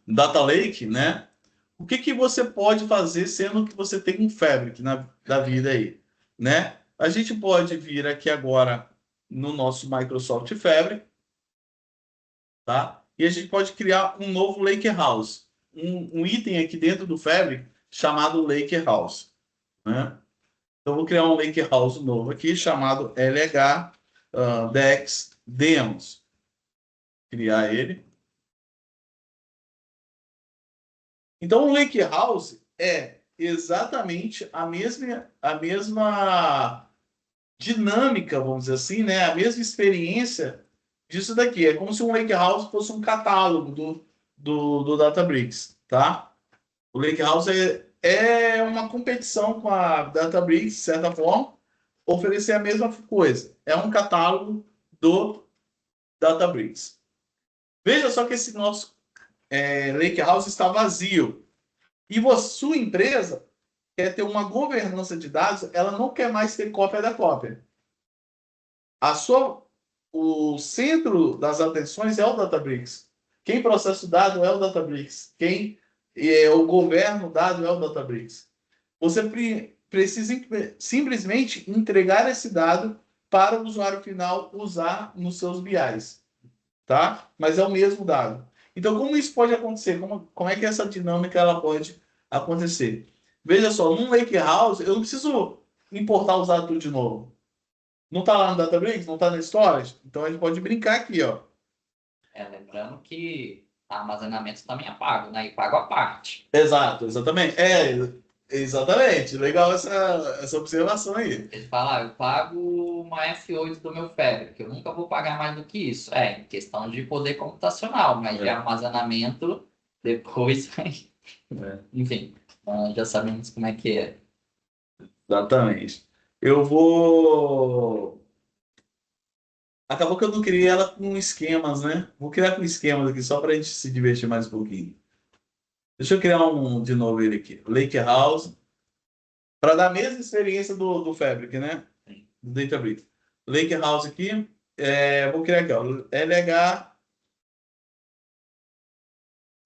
Data Lake, né? O que você pode fazer sendo que você tem um Fabric da vida aí, né? A gente pode vir aqui agora no nosso Microsoft Fabric, tá? E a gente pode criar um novo Lakehouse, um item aqui dentro do Fabric chamado Lakehouse, né? Então, eu vou criar um Lakehouse novo aqui chamado LH Dex Demos. Criar ele. Então, o Lakehouse é exatamente a mesma dinâmica, vamos dizer assim, né? A mesma experiência disso daqui. É como se um Lakehouse fosse um catálogo do Databricks, tá? O Lakehouse é uma competição com a Databricks, de certa forma, oferecer a mesma coisa. É um catálogo do Databricks. Veja só que esse nosso Lakehouse está vazio. E sua empresa quer ter uma governança de dados, ela não quer mais ter cópia da cópia. O centro das atenções é o Databricks. Quem processa o dado é o Databricks. Quem o governo dado é o Databricks. Você precisa simplesmente entregar esse dado para o usuário final usar nos seus BIs, tá? Mas é o mesmo dado. Então, como isso pode acontecer? Como é que essa dinâmica ela pode acontecer? Veja só, num Lakehouse, eu não preciso importar os dados tudo de novo. Não está lá no Databricks? Não está na Storage? Então, a gente pode brincar aqui, ó. Lembrando que armazenamento também é pago, né? E pago à parte. Exato, exatamente. Exatamente. Legal essa observação aí. Ele fala, eu pago uma F8 do meu Fabric, eu nunca vou pagar mais do que isso. Em questão de poder computacional, mas de armazenamento, depois, enfim, já sabemos como é que é. Exatamente. Eu vou. Acabou que eu não criei ela com esquemas, né? Vou criar com esquemas aqui só para a gente se divertir mais um pouquinho. Deixa eu criar de novo ele aqui. Lake House. Para dar a mesma experiência do Fabric, né? Do Databricks. Lake House aqui. Vou criar aqui, ó. LH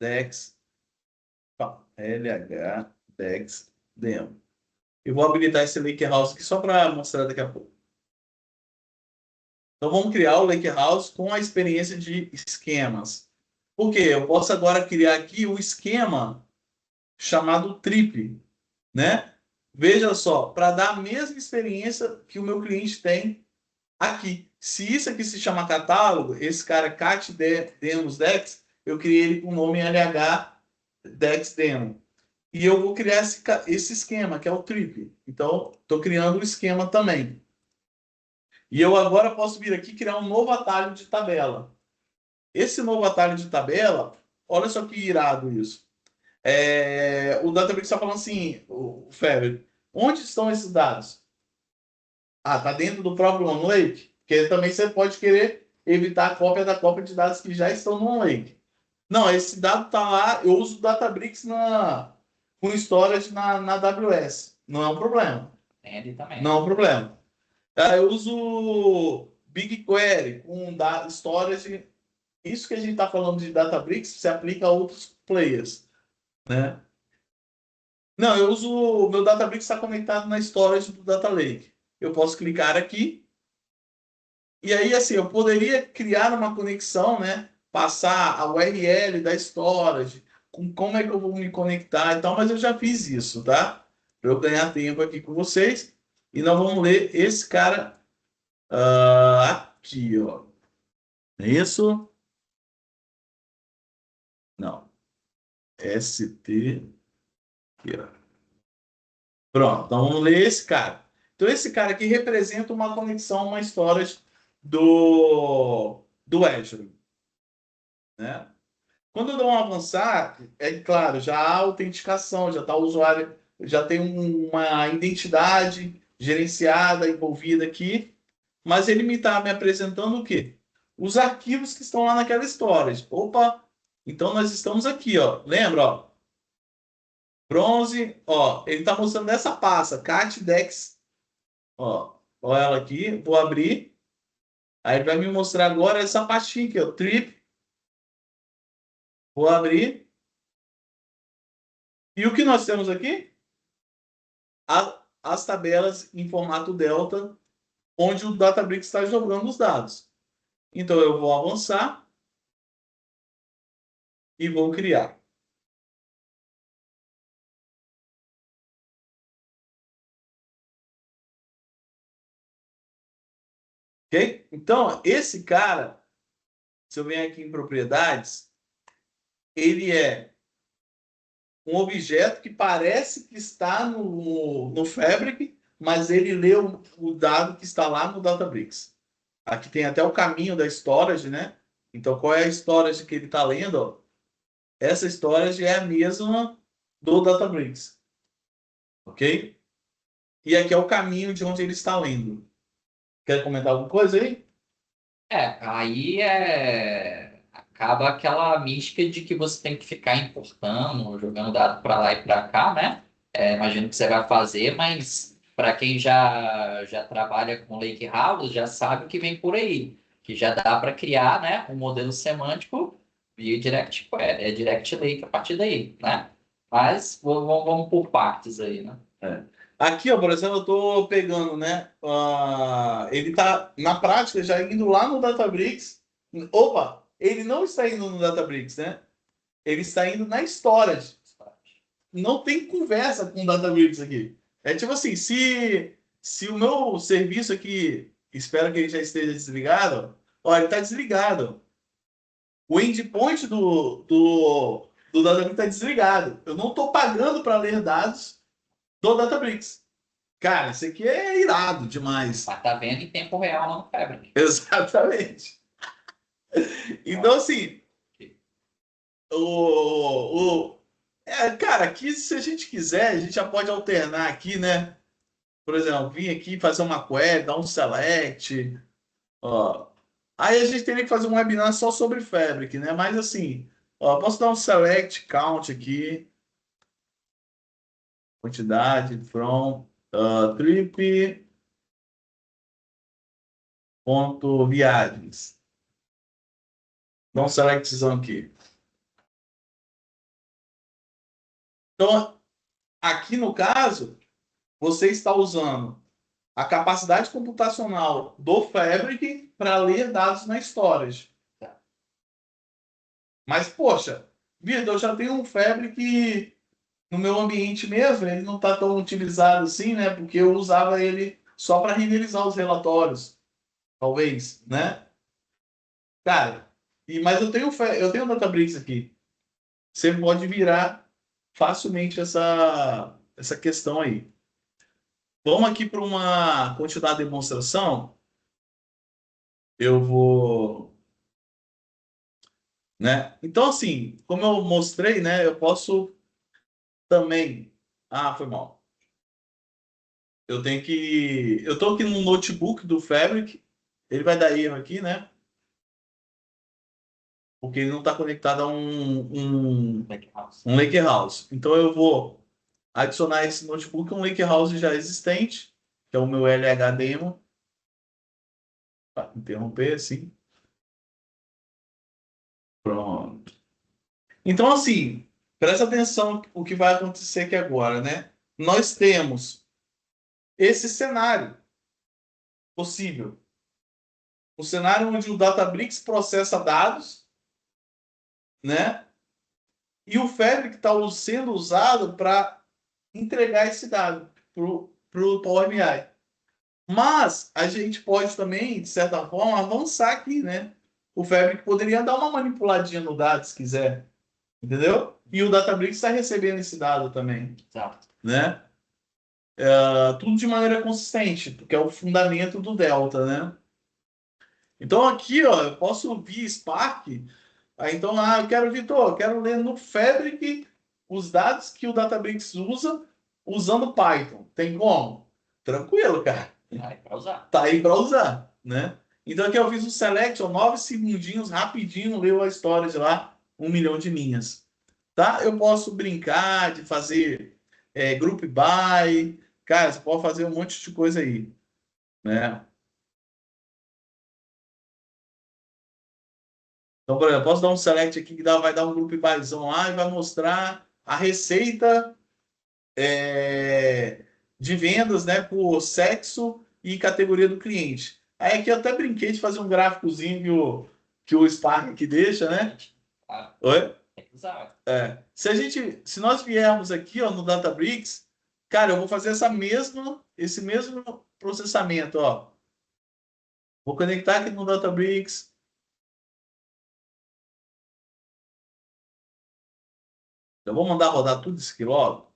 Dex. LH Dex Demo. Eu vou habilitar esse Lake House aqui só para mostrar daqui a pouco. Então vamos criar o Lakehouse com a experiência de esquemas. Por quê? Eu posso agora criar aqui o esquema chamado trip, né? Veja só, para dar a mesma experiência que o meu cliente tem aqui. Se isso aqui se chama catálogo, esse cara Cat Demos Dex, eu criei ele com o nome LH Dex Demo. E eu vou criar esse esquema, que é o trip. Então, estou criando o esquema também. E eu agora posso vir aqui e criar um novo atalho de tabela. Esse novo atalho de tabela, olha só que irado isso. O Databricks está falando assim, o Ferrer, onde estão esses dados? Está dentro do próprio OneLake? Porque também você pode querer evitar a cópia da cópia de dados que já estão no OneLake. Não, esse dado está lá, eu uso o Databricks com storage na AWS. Não é um problema. Tem ali também. Não é um problema. Eu uso BigQuery com storage. Isso que a gente está falando de Databricks se aplica a outros players, né? Não, eu uso o meu Databricks está conectado na storage do Data Lake. Eu posso clicar aqui e aí assim eu poderia criar uma conexão, né? Passar a URL da storage, com como é que eu vou me conectar e tal, mas eu já fiz isso, tá? Para eu ganhar tempo aqui com vocês e nós vamos ler esse cara aqui, ó. Isso? Não. ST. Aqui, ó. Pronto, então vamos ler esse cara. Então, esse cara aqui representa uma conexão, uma storage do Azure. né? Quando eu dou um avançar, é claro, já há autenticação, já está o usuário, já tem uma identidade gerenciada, envolvida aqui, mas ele me está me apresentando o quê? Os arquivos que estão lá naquela storage. Opa, então nós estamos aqui, ó. Lembra, ó? Bronze, ó, ele está mostrando essa pasta, CatDex, ó. Ó ela aqui, vou abrir. Aí ele vai me mostrar agora essa pastinha aqui, ó, Trip. Vou abrir. E o que nós temos aqui? As tabelas em formato Delta, onde o Databricks está jogando os dados. Então eu vou avançar e vou criar. Ok? Então, esse cara, se eu venho aqui em propriedades, ele é um objeto que parece que está no Fabric, mas ele lê o dado que está lá no Databricks. Aqui tem até o caminho da storage, né? Então, qual é a storage que ele está lendo? Ó? Essa storage é a mesma do Databricks. Ok? E aqui é o caminho de onde ele está lendo. Quer comentar alguma coisa aí? Aí acaba aquela mística de que você tem que ficar importando, jogando dado para lá e para cá, né? Imagino que você vai fazer, mas para quem já trabalha com Lake House, já sabe o que vem por aí, que já dá para criar, né, um modelo semântico via Direct Query, Direct Lake a partir daí, né? Mas vamos por partes aí, né? É. Aqui, ó, por exemplo, eu estou pegando, né? Ele está, na prática, já indo lá no Databricks. Opa, ele não está indo no Databricks, né? Ele está indo na storage. Não tem conversa com o Databricks aqui. É tipo assim, se o meu serviço aqui, espero que ele já esteja desligado, ó, ele está desligado. O endpoint do Databricks está desligado. Eu não estou pagando para ler dados do Databricks. Cara, isso aqui é irado demais. Mas tá vendo em tempo real lá no Fabric. Exatamente. Então, assim, cara, aqui, se a gente quiser, a gente já pode alternar aqui, né? Por exemplo, vir aqui fazer uma query, dar um select. Ó. Aí a gente teria que fazer um webinar só sobre Fabric, né? Mas assim, ó, posso dar um select count aqui, quantidade from trip ponto viagens. Dá um selectzão aqui. Então, aqui no caso, você está usando a capacidade computacional do Fabric para ler dados na storage. Mas, poxa, Vitor, eu já tenho um Fabric no meu ambiente mesmo, ele não está tão utilizado assim, né? Porque eu usava ele só para renderizar os relatórios, talvez, né? Cara, mas eu tenho o Databricks aqui. Você pode virar facilmente essa questão aí. Vamos aqui para uma continuar a demonstração. Eu vou, né? Então, assim, como eu mostrei, né? Eu posso também. Ah, foi mal. Eu tô aqui no notebook do Fabric. Ele vai dar erro aqui, né? Porque ele não está conectado a Lakehouse. um Lakehouse. Então eu vou adicionar esse notebook a um Lakehouse já existente, que é o meu LH demo. Para interromper, assim. Pronto. Então, assim, presta atenção o que vai acontecer aqui agora, né? Nós temos esse cenário possível. O cenário onde o Databricks processa dados, né? E o Fabric está sendo usado para entregar esse dado para o Power BI. Mas a gente pode também, de certa forma, avançar aqui, né? O Fabric poderia dar uma manipuladinha no dado, se quiser, entendeu? E o Databricks está recebendo esse dado também, Exato. né? Tudo de maneira consistente, porque é o fundamento do Delta, né? Então aqui, ó, eu posso via Spark Aí então, eu quero, Vitor, eu quero ler no Fabric os dados que o Databricks usa usando Python. Tem como? Tranquilo, cara. Aí para usar. Tá aí para usar, né? Então aqui eu fiz um select, ó, 9 segundinhos, rapidinho, leu a história de lá, 1 milhão de linhas. Tá? Eu posso brincar de fazer group by, cara, você pode fazer um monte de coisa aí, né? Então, por exemplo, eu posso dar um select aqui que vai dar um group byzão lá e vai mostrar a receita de vendas, né, por sexo e categoria do cliente. Aí aqui eu até brinquei de fazer um gráficozinho que o Spark aqui deixa, né? Claro, Oi? tem que usar. Se nós viermos aqui, ó, no Databricks, cara, eu vou fazer esse mesmo processamento, ó. Vou conectar aqui no Databricks. Eu vou mandar rodar tudo isso aqui logo,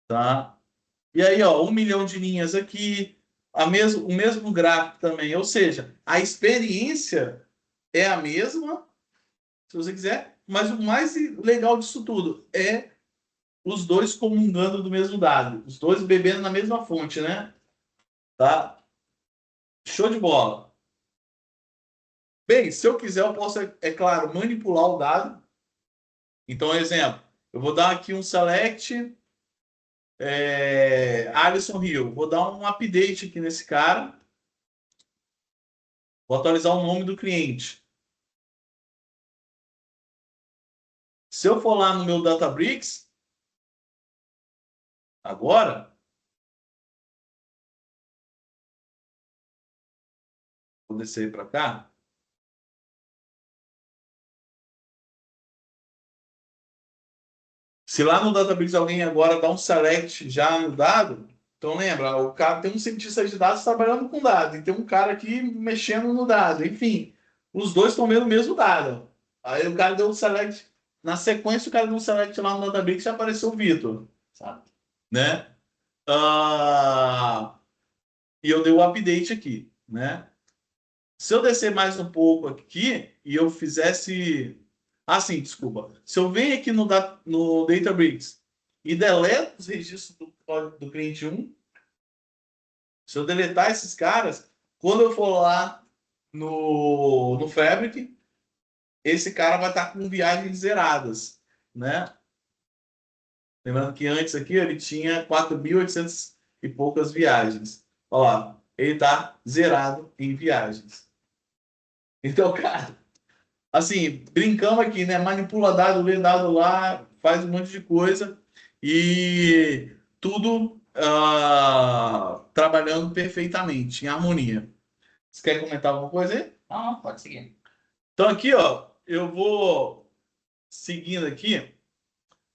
tá? E aí, ó, 1 milhão de linhas aqui, o mesmo gráfico também. Ou seja, a experiência é a mesma, se você quiser, mas o mais legal disso tudo é os dois comungando do mesmo dado, os dois bebendo na mesma fonte, né? Tá? Show de bola. Bem, se eu quiser, eu posso, claro, manipular o dado. Então, exemplo, eu vou dar aqui um select Alisson Rio. Vou dar um update aqui nesse cara. Vou atualizar o nome do cliente. Se eu for lá no meu Databricks, agora, vou descer para cá. Se lá no Databricks alguém agora dá um select já no dado, então lembra, o cara tem um cientista de dados trabalhando com dados, e tem um cara aqui mexendo no dado. Enfim, os dois estão vendo o mesmo dado. Aí o cara deu um select. Na sequência, o cara deu um select lá no Databricks e apareceu o Vitor. Sabe? Né? E eu dei o update aqui, né? Se eu descer mais um pouco aqui e eu fizesse. Sim, desculpa. Se eu venho aqui no Databricks e deleto os registros do cliente 1, se eu deletar esses caras, quando eu for lá no Fabric, esse cara vai estar com viagens zeradas, né? Lembrando que antes aqui ele tinha 4.800 e poucas viagens. Olha lá, ele está zerado em viagens. Então, cara, assim, brincamos aqui, né? Manipula dado, lê dado lá, faz um monte de coisa e tudo trabalhando perfeitamente, em harmonia. Você quer comentar alguma coisa aí? Não, pode seguir. Então, aqui, ó, eu vou seguindo aqui,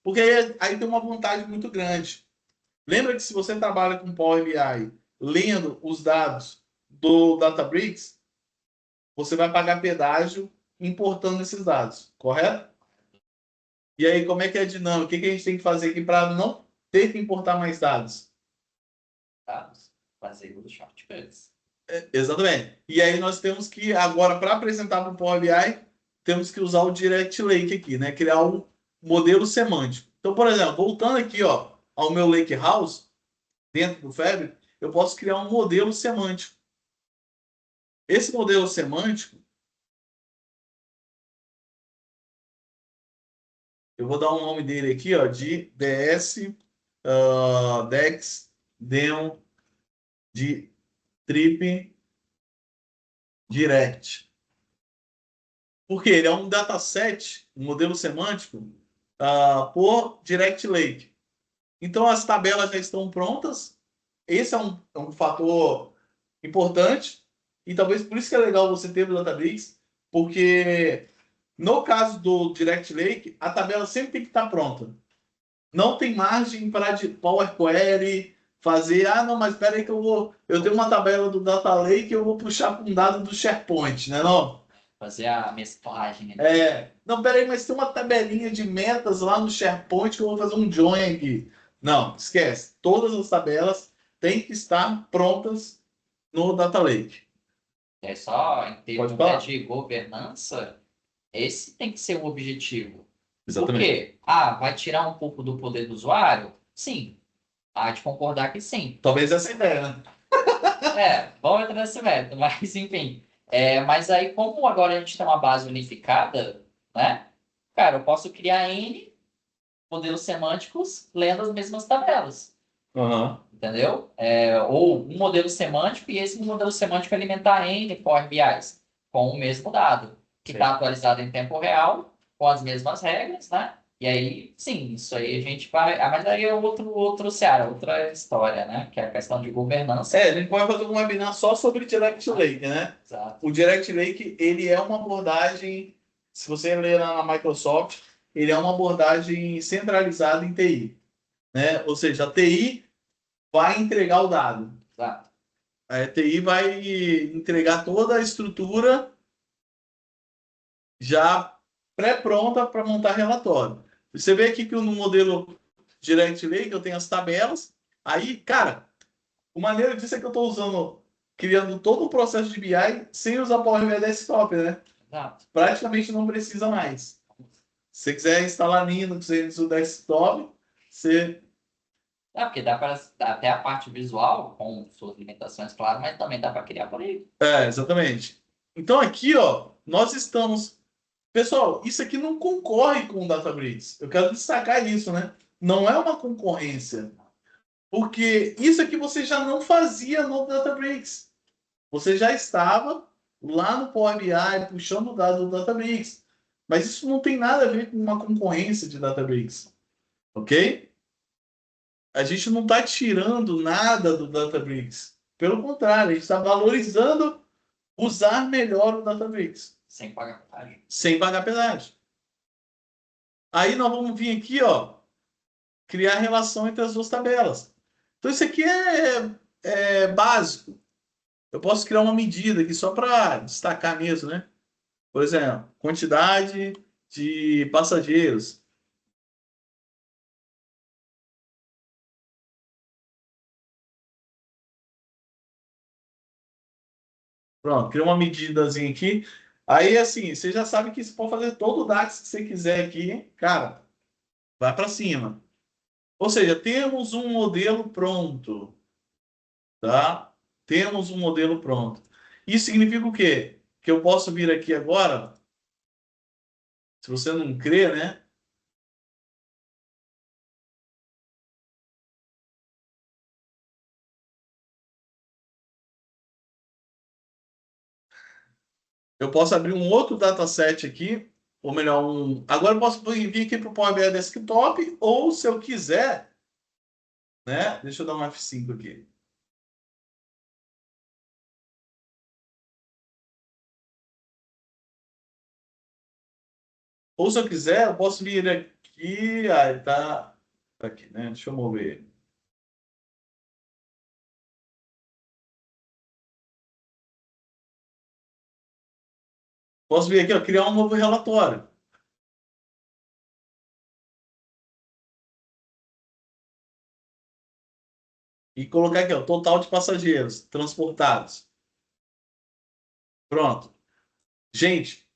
porque aí tem uma vantagem muito grande. Lembra que se você trabalha com Power BI lendo os dados do Databricks, você vai pagar pedágio importando esses dados, correto? E aí, como é que é a dinâmica? O que a gente tem que fazer aqui para não ter que importar mais dados? Dados. Fazer os shortcuts. Exatamente. E aí nós temos que, agora, para apresentar para o Power BI, temos que usar o Direct Lake aqui, né? Criar um modelo semântico. Então, por exemplo, voltando aqui, ó, ao meu Lake House, dentro do Fabric, eu posso criar um modelo semântico. Esse modelo semântico, eu vou dar um nome dele aqui, ó, de DS Dex Deon de Trip Direct. Porque ele é um dataset, um modelo semântico, por Direct Lake. Então as tabelas já estão prontas. Esse é um fator importante. E talvez por isso que é legal você ter o Databricks, porque no caso do Direct Lake, a tabela sempre tem que estar pronta. Não tem margem para de Power Query fazer, não, mas espera aí que eu tenho uma tabela do Data Lake que eu vou puxar com um dado do SharePoint, né, não? Fazer a mesclagem. Não, pera aí, mas tem uma tabelinha de metas lá no SharePoint que eu vou fazer um join aqui. Não, esquece. Todas as tabelas têm que estar prontas no Data Lake. É só em Pode termos, né, falar. de governança, esse tem que ser o objetivo. Por Exatamente. quê? Ah, vai tirar um pouco do poder do usuário? Sim, há de concordar que sim. Talvez essa é a ideia, né? Vamos entrar nesse mérito, mas enfim. Mas aí, como agora a gente tem uma base unificada, né? Cara, eu posso criar N modelos semânticos lendo as mesmas tabelas, Aham. entendeu? Ou um modelo semântico e esse modelo semântico alimentar N Power BIs com o mesmo dado, que Sim. está atualizado em tempo real, com as mesmas regras, né? E aí, sim, isso aí a gente vai. Mas aí é outro seara, outra história, né? Que é a questão de governança. A gente pode fazer um webinar só sobre Direct Lake, né? Exato. O Direct Lake, ele é uma abordagem, se você ler na Microsoft, ele é uma abordagem centralizada em TI, né? Ou seja, a TI vai entregar o dado. Exato. A TI vai entregar toda a estrutura já pré-pronta para montar relatório. Você vê aqui que no modelo Direct Lake eu tenho as tabelas. Aí, cara, o maneiro disso é que eu estou usando, criando todo o processo de BI sem usar Power BI Desktop, né? Exato. Praticamente não precisa mais. Se você quiser instalar Linux no desktop, você. Porque dá para até a parte visual, com suas limitações, claro, mas também dá para criar por aí. Exatamente. Então aqui, ó, nós estamos. Pessoal, isso aqui não concorre com o Databricks. Eu quero destacar isso, né? Não é uma concorrência. Porque isso aqui você já não fazia no Databricks. Você já estava lá no Power BI puxando dados do Databricks. Mas isso não tem nada a ver com uma concorrência de Databricks. Ok? A gente não está tirando nada do Databricks. Pelo contrário, a gente está valorizando usar melhor o Databricks. Sem pagar pedágio. Sem pagar pedágio. Aí nós vamos vir aqui, ó, criar relação entre as duas tabelas. Então isso aqui é básico. Eu posso criar uma medida aqui só para destacar mesmo, né? Por exemplo, quantidade de passageiros. Pronto, cria uma medidazinha aqui. Aí, assim, você já sabe que você pode fazer todo o DAX que você quiser aqui, cara, vai para cima. Ou seja, temos um modelo pronto, tá? Temos um modelo pronto. Isso significa o quê? Que eu posso vir aqui agora, se você não crê, né? Eu posso abrir um outro dataset aqui, ou melhor, agora eu posso vir aqui para o Power BI Desktop, ou se eu quiser, né? Deixa eu dar um F5 aqui. Ou se eu quiser, eu posso vir aqui. Ah, ele tá aqui, né? Deixa eu mover ele. Posso vir aqui, ó, criar um novo relatório. E colocar aqui, ó, total de passageiros transportados. Pronto. Gente,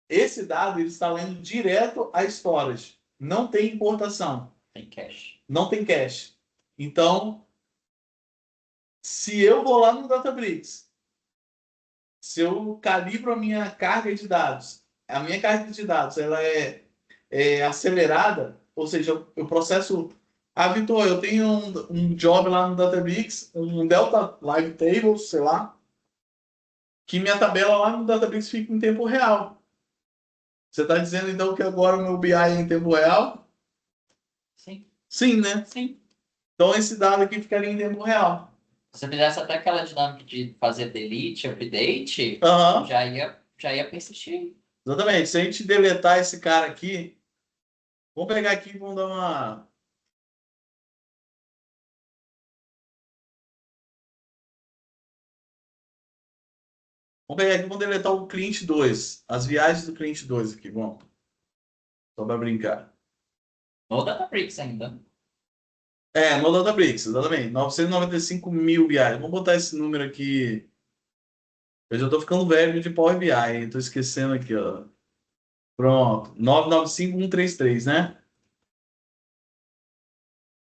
esse dado ele está lendo direto a storage. Não tem importação. Tem cache. Não tem cache. Então, se eu vou lá no Databricks, se eu calibro a minha carga de dados, a minha carga de dados ela é acelerada, ou seja, eu processo. Ah, Vitor, eu tenho um job lá no Databricks, um Delta Live Tables, sei lá, que minha tabela lá no Databricks fica em tempo real. Você está dizendo então que agora o meu BI é em tempo real? Sim. Sim, né? Sim. Então esse dado aqui ficaria em tempo real. Se você fizesse até aquela dinâmica de fazer delete, update, Aham, já ia persistir. exatamente. Se a gente deletar esse cara aqui, vamos pegar aqui e vamos dar uma. Vamos pegar aqui e vamos deletar o cliente 2, as viagens do cliente 2 aqui, vamos. Só para brincar. No Databricks ainda. No Databricks, exatamente. 995 mil viagens. Vamos botar esse número aqui. Eu já tô ficando velho de Power BI, hein? Tô esquecendo aqui, ó. Pronto. 995133, né?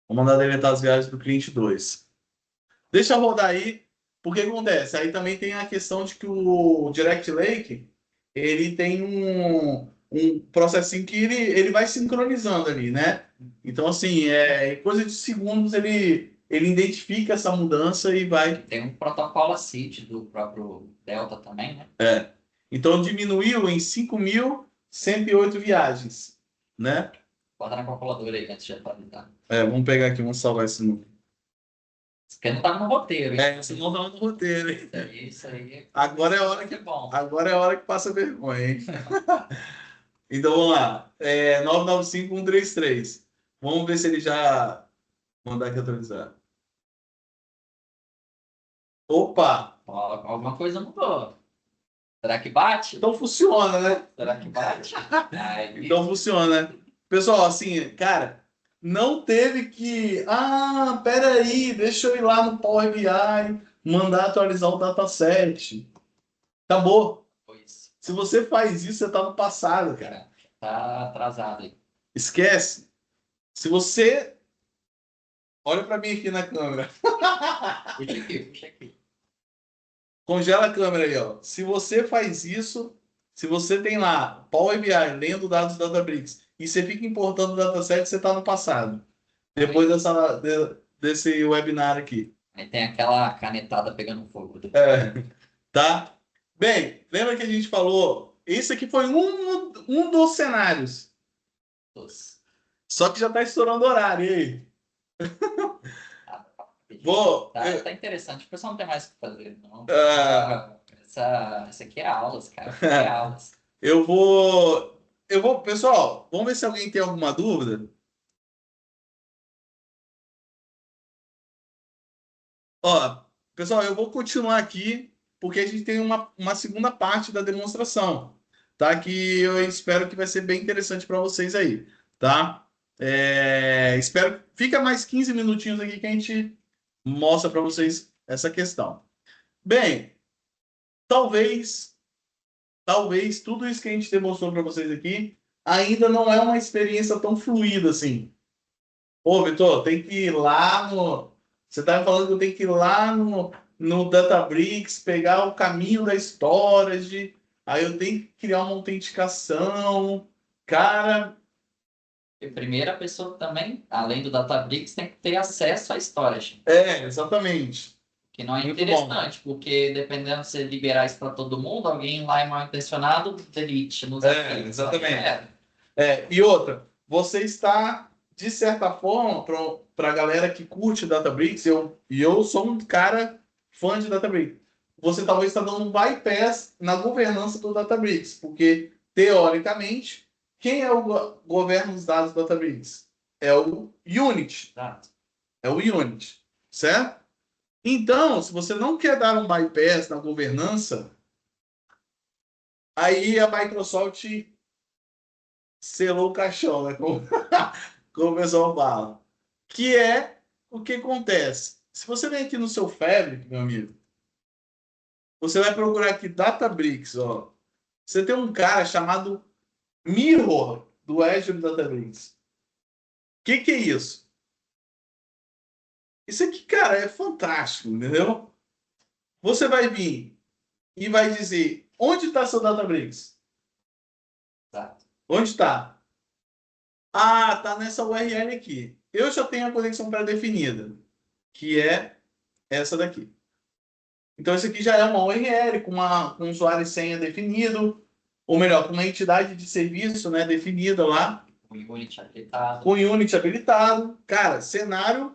Vou mandar deletar as viagens do cliente 2. Deixa eu rodar aí, porque acontece? Aí também tem a questão de que o Direct Lake, ele tem um processinho que ele vai sincronizando ali, né? Então, assim, em coisa de segundos ele identifica essa mudança e E vai. tem um protocolo CID do próprio Delta também, né? Então, diminuiu em 5.108 viagens, né? Bota na calculadora aí antes de atualizar. Vamos pegar aqui, vamos salvar esse número. Porque não tá no roteiro, hein? Esse não tá no roteiro, hein? Isso aí Agora é a hora é bom. agora é a hora que passa vergonha, hein? Então vamos lá. 995133. Vamos ver se ele já mandar aqui atualizar. Opa! Ó, alguma coisa mudou. Será que bate? Então funciona, né? Será que bate? Aí, Então funciona, né? Pessoal, assim, cara, não teve que. Ah, peraí, deixa eu ir lá no Power BI, mandar atualizar o dataset. Acabou. pois, Se você faz isso, você tá no passado, cara. tá atrasado aí. Esquece. Se você. Olha para mim aqui na câmera. Puxa aqui, puxa aqui. Congela a câmera aí, ó. Se você faz isso, se você tem lá Power BI lendo dados do Databricks e você fica importando o dataset, você está no passado. Depois desse webinar aqui. Aí tem aquela canetada pegando fogo. É, tá? Bem, lembra que a gente falou? Esse aqui foi um dos cenários. Dos- Só que já está estourando o horário. E aí? tá, Vou. tá interessante. O pessoal não tem mais o que fazer, não. Ah, Essa aqui é aulas, cara. Isso aqui é aulas. eu vou. Eu vou. Pessoal, vamos ver se alguém tem alguma dúvida. Ó, pessoal, eu vou continuar aqui porque a gente tem uma segunda parte da demonstração, tá? Que eu espero que vai ser bem interessante para vocês aí, tá? Espero. Fica mais 15 minutinhos aqui que a gente mostra para vocês essa questão. Bem, talvez, talvez tudo isso que a gente demonstrou para vocês aqui ainda não é uma experiência tão fluida assim. Ô, Vitor, tem que ir lá no. Você estava falando que eu tenho que ir lá no Databricks, pegar o caminho da storage, aí eu tenho que criar uma autenticação. Cara, E primeiro, a pessoa também, além do Databricks, tem que ter acesso à storage. exatamente. Que não é Muito bom. interessante, porque dependendo se liberar isso para todo mundo, alguém lá é mal intencionado, delete nos arquivos. Exatamente. E outra, você está, de certa forma, para a galera que curte Databricks, eu sou um cara fã de Databricks. Você talvez está dando um bypass na governança do Databricks, porque, teoricamente, quem é o governo dos dados do Databricks? É o Unity. Exato. É o Unity, certo? Então, se você não quer dar um bypass na governança, aí a Microsoft selou o caixão, né? Como o pessoal fala. Que é o que acontece. Se você vem aqui no seu Fabric, meu amigo, você vai procurar aqui Databricks, ó. Você tem um cara chamado Mirror do Azure Databricks. O que é isso? Isso aqui, cara, é fantástico, entendeu? Você vai vir e vai dizer onde está seu Databricks? Exato. Onde está? Ah, tá nessa URL aqui. Eu já tenho a conexão pré-definida, que é essa daqui. Então, isso aqui já é uma URL com um usuário e senha definido, ou melhor, com uma entidade de serviço, né, definida lá, O Unity habilitado. com o Unity habilitado. Cara, cenário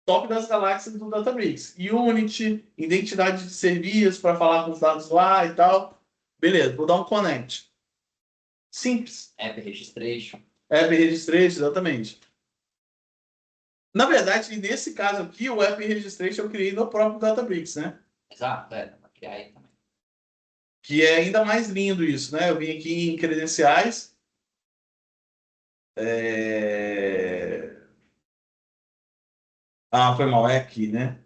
top das galáxias do Databricks. Unity, identidade de serviço para falar com os dados lá e tal. Beleza, vou dar um connect. Simples. App Registration. App Registration, exatamente. Na verdade, nesse caso aqui, o App Registration eu criei no próprio Databricks, né? Exato, dá para criar aí também. Que é ainda mais lindo isso, né? Eu vim aqui em credenciais. Ah, foi mal, é aqui, né?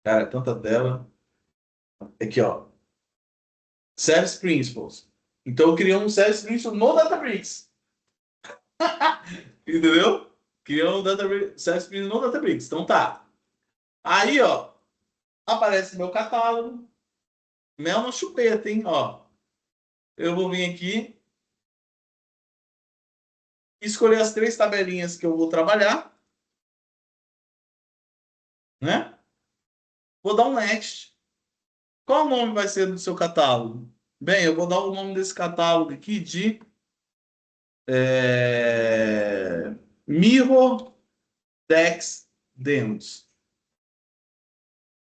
Cara, é tanta tela. Aqui, ó. Service Principles. Então eu criei um Service Principle no Databricks. Entendeu? Criei um Service Principle no Databricks. Então tá. Aí, ó, aparece meu catálogo. Mel na chupeta, hein? Ó, eu vou vir aqui, escolher as 3 tabelinhas que eu vou trabalhar, né? Vou dar um next. Qual o nome vai ser do seu catálogo? Bem, eu vou dar o nome desse catálogo aqui de Mirror Text Demos,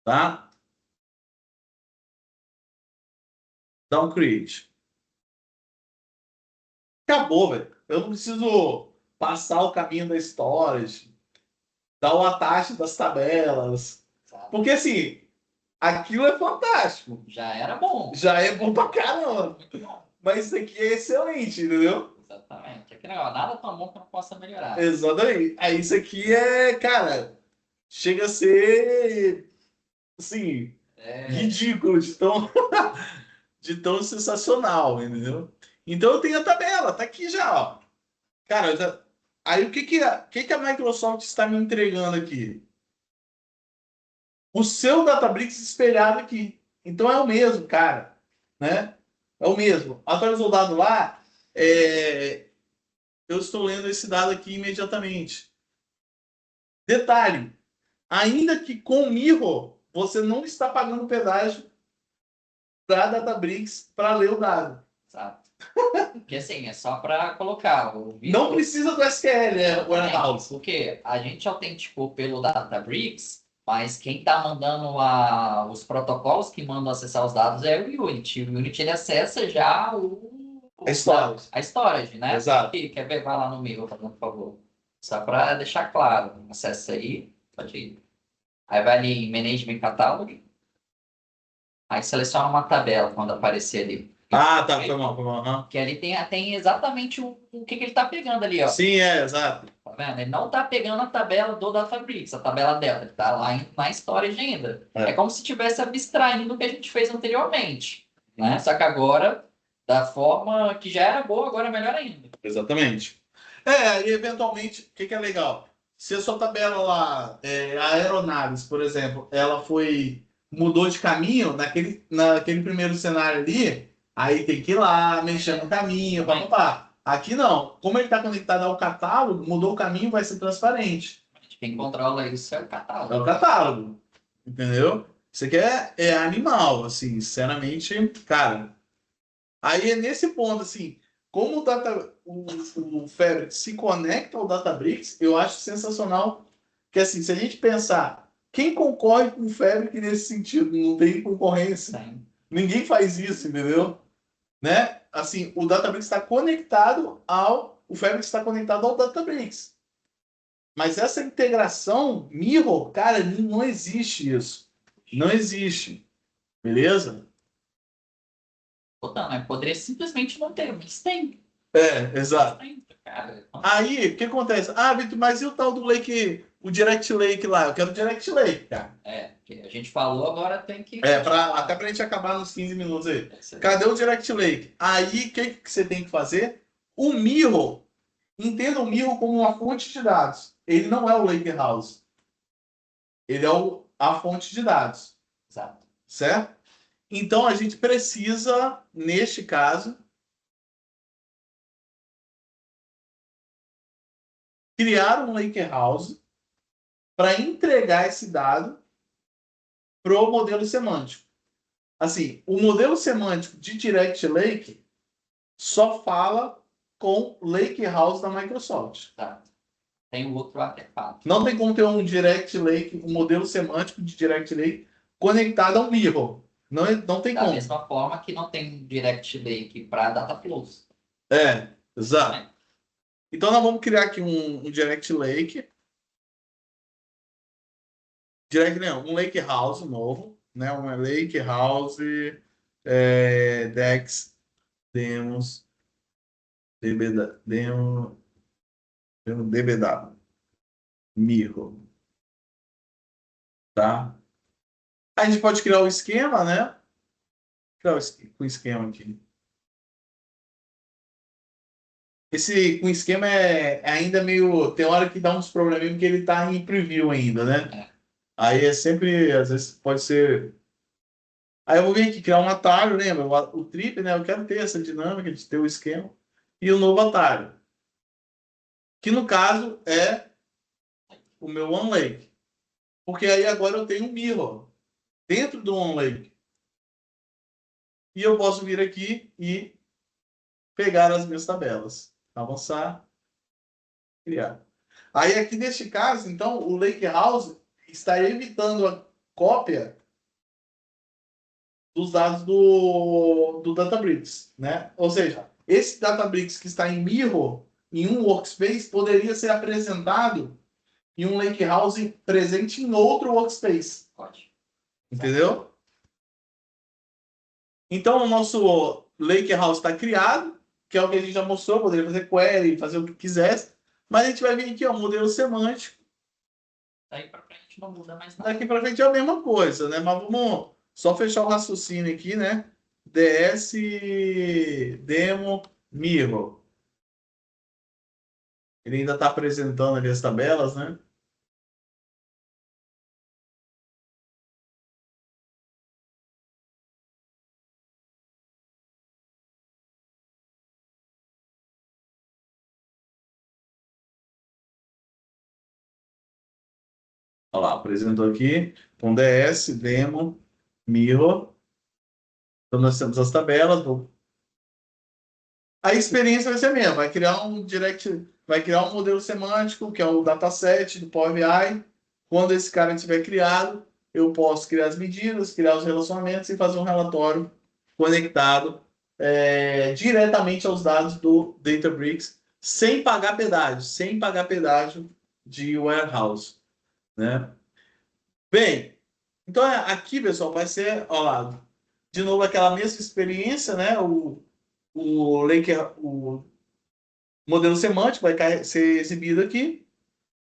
tá? Dá um create. Acabou, velho. Eu não preciso passar o caminho da storage, dar o attache das tabelas. Sabe? Porque assim, aquilo é fantástico. Já era bom. Já é bom pra caramba. Mas isso aqui é excelente, entendeu? Exatamente. Aqui não, nada tão bom que não possa melhorar. Exatamente. Aí isso aqui é, cara, chega a ser, assim, ridículo de tão sensacional, entendeu? Então eu tenho a tabela, tá aqui já, ó. Cara, aí o que que a Microsoft está me entregando aqui? O seu Databricks espelhado aqui. Então é o mesmo, cara, né? É o mesmo. Atualizou o dado lá, eu estou lendo esse dado aqui imediatamente. Detalhe, ainda que com o Mirror, você não está pagando pedágio para a Databricks para ler o dado. Exato. Porque assim, é só para colocar o Não Vitor. precisa do SQL, o Exatamente. Warehouse. Porque a gente autenticou pelo Databricks, mas quem está mandando os protocolos que mandam acessar os dados é o Unity. O Unity ele acessa já A storage. a storage, né? Exato. E quer ver? Vai lá no Mirror, por favor. Só para deixar claro. Acessa aí, pode ir. Aí vai ali em Management Catalog. Aí seleciona uma tabela quando aparecer ali. Ah, tá, foi mal, foi mal. Aham. Que ali tem exatamente o que ele está pegando ali, ó. Sim, exato. Tá vendo? Ele não está pegando a tabela do Databricks, a tabela Delta. Ele está lá na storage ainda. É como se estivesse abstraindo o que a gente fez anteriormente. Né? Só que agora, da forma que já era boa, agora é melhor ainda. Exatamente. E eventualmente, o que é legal? Se a sua tabela lá, aeronaves, por exemplo, mudou de caminho naquele primeiro cenário ali, aí tem que ir lá, mexer no caminho, papapá. Aqui não. Como ele está conectado ao catálogo, mudou o caminho, vai ser transparente. Quem controla isso é o catálogo. É o catálogo. Entendeu? Isso aqui é animal, assim, sinceramente, cara. Aí é nesse ponto, assim, como o Fabric se conecta ao Databricks, eu acho sensacional que, assim, se a gente pensar, quem concorre com o Fabric nesse sentido? Não tem concorrência. Sim. Ninguém faz isso, entendeu? Né? Assim, o Databricks está conectado o Fabric está conectado ao Databricks. Mas essa integração Mirror, cara, não existe isso. Não existe. Beleza? Não, né? Poderia simplesmente não ter, mas tem. Exato. Tem, cara. Aí, o que acontece? Ah, Vitor, mas e o tal do Lake, o Direct Lake lá? Eu quero o Direct Lake, cara. Que a gente falou, agora tem que. Até pra gente acabar nos 15 minutos aí. Cadê o Direct Lake? Aí, o que você tem que fazer? O Mirror, entenda o Mirror como uma fonte de dados. Ele não é o Lake House. Ele é a fonte de dados. Exato. Certo? Então, a gente precisa, neste caso, criar um Lake House para entregar esse dado para o modelo semântico. Assim, o modelo semântico de Direct Lake só fala com Lake House da Microsoft. Tá. Tem um outro artefato. Não tem como ter um Direct Lake, um modelo semântico de Direct Lake conectado ao Mirror. Não tem como. Da mesma forma que não tem Direct Lake para Data Flows. Exato. Né? Então nós vamos criar aqui um Direct Lake. Um Lake House novo, né? Um Lake House Dex Demos DBW Mirror, tá? A gente pode criar o esquema, né? Criar o esquema aqui. Esse com esquema é ainda meio. Tem hora que dá uns probleminha porque ele tá em preview ainda, né? É, Aí é sempre, às vezes pode ser. Aí eu vou vir aqui criar um atalho, lembra? O trip, né? Eu quero ter essa dinâmica de ter o esquema e o novo atalho, que no caso é o meu OneLake. Porque aí agora eu tenho um mirror dentro do OneLake. E eu posso vir aqui e pegar as minhas tabelas. Avançar, criar. Aí aqui neste caso, então, o Lakehouse está evitando a cópia dos dados do Databricks, né? Ou seja, esse Databricks que está em mirror, em um workspace, poderia ser apresentado em um Lakehouse presente em outro workspace. pode. Entendeu? Então, o nosso Lakehouse está criado, que é o que a gente já mostrou, poderia fazer query, fazer o que quisesse, mas a gente vai vir aqui, ó, modelo semântico. Daí para frente não muda mais nada. Daqui para frente é a mesma coisa, né? Mas vamos só fechar o raciocínio aqui, né? DS demo mirror. Ele ainda está apresentando ali as tabelas, né? Olha lá, apresentou aqui com DS demo mirror. Então nós temos as tabelas. A experiência vai ser a mesma, vai criar um direct, vai criar um modelo semântico, que é o dataset do Power BI. Quando esse cara tiver criado, eu posso criar as medidas, criar os relacionamentos e fazer um relatório conectado diretamente aos dados do Databricks, sem pagar pedágio de warehouse, né? Bem, então aqui, pessoal, vai ser, ó lá, de novo aquela mesma experiência, né? O Lake, o modelo semântico vai ser exibido aqui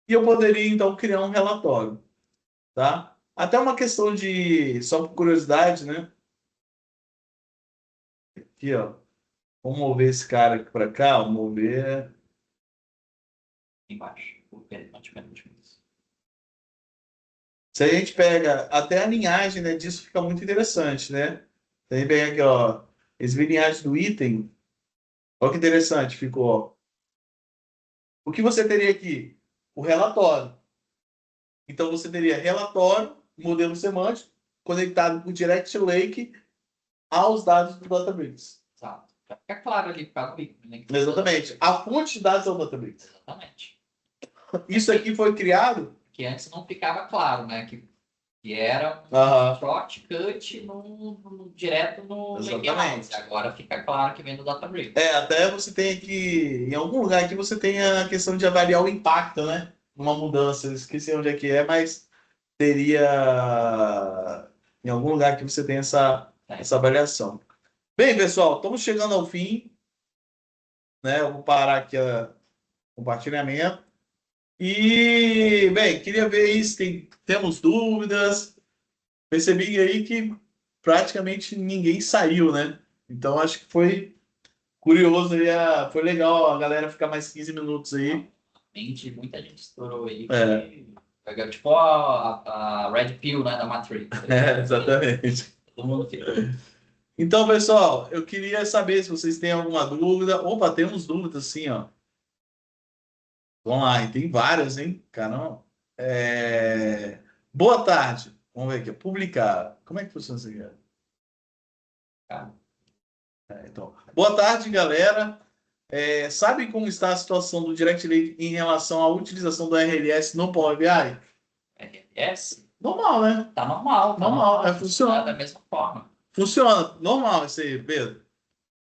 e eu poderia então criar um relatório, tá? Até uma questão de, só por curiosidade, né? Aqui, ó, vamos mover esse cara aqui para cá, vamos mover. Embaixo. Automaticamente isso. Se a gente pega até a linhagem, né, disso fica muito interessante, né? Se a gente pega aqui, ó, esse linhagem do item, olha que interessante ficou, ó. O que você teria aqui? O relatório. Então você teria relatório, modelo semântico, conectado com o Direct Lake aos dados do Databricks. Exato. Pra ficar claro ali por causa do ícone, né? Exatamente. A fonte de dados é o Databricks. Exatamente. Isso aqui foi criado. Que antes não ficava claro, né? Que era Aham. shortcut direto no Exatamente. Lakehouse. Agora fica claro que vem do Databricks. Até você tem aqui, em algum lugar aqui você tem a questão de avaliar o impacto, né? Numa mudança. Eu esqueci onde é que é, mas teria em algum lugar que você tem essa avaliação. Bem, pessoal, estamos chegando ao fim, né? Eu vou parar aqui o compartilhamento. E, bem, queria ver aí se temos dúvidas. Percebi aí que praticamente ninguém saiu, né? Então acho que foi curioso aí, foi legal a galera ficar mais 15 minutos aí. Muita gente estourou aí. É. Pegou tipo a Red Pill, né, da Matrix. Exatamente. Todo mundo ficou. Então, pessoal, eu queria saber se vocês têm alguma dúvida. Opa, temos dúvidas sim, ó. Vamos lá, e tem várias, hein? Caramba. Boa tarde. Vamos ver aqui. Publicar. Como é que funciona isso aqui? Cara, Então, boa tarde, galera. Sabe como está a situação do Direct Lake em relação à utilização do RLS no Power BI? RLS? Normal, né? Tá normal. Normal, funciona. Da mesma forma. Funciona, normal isso aí, Pedro.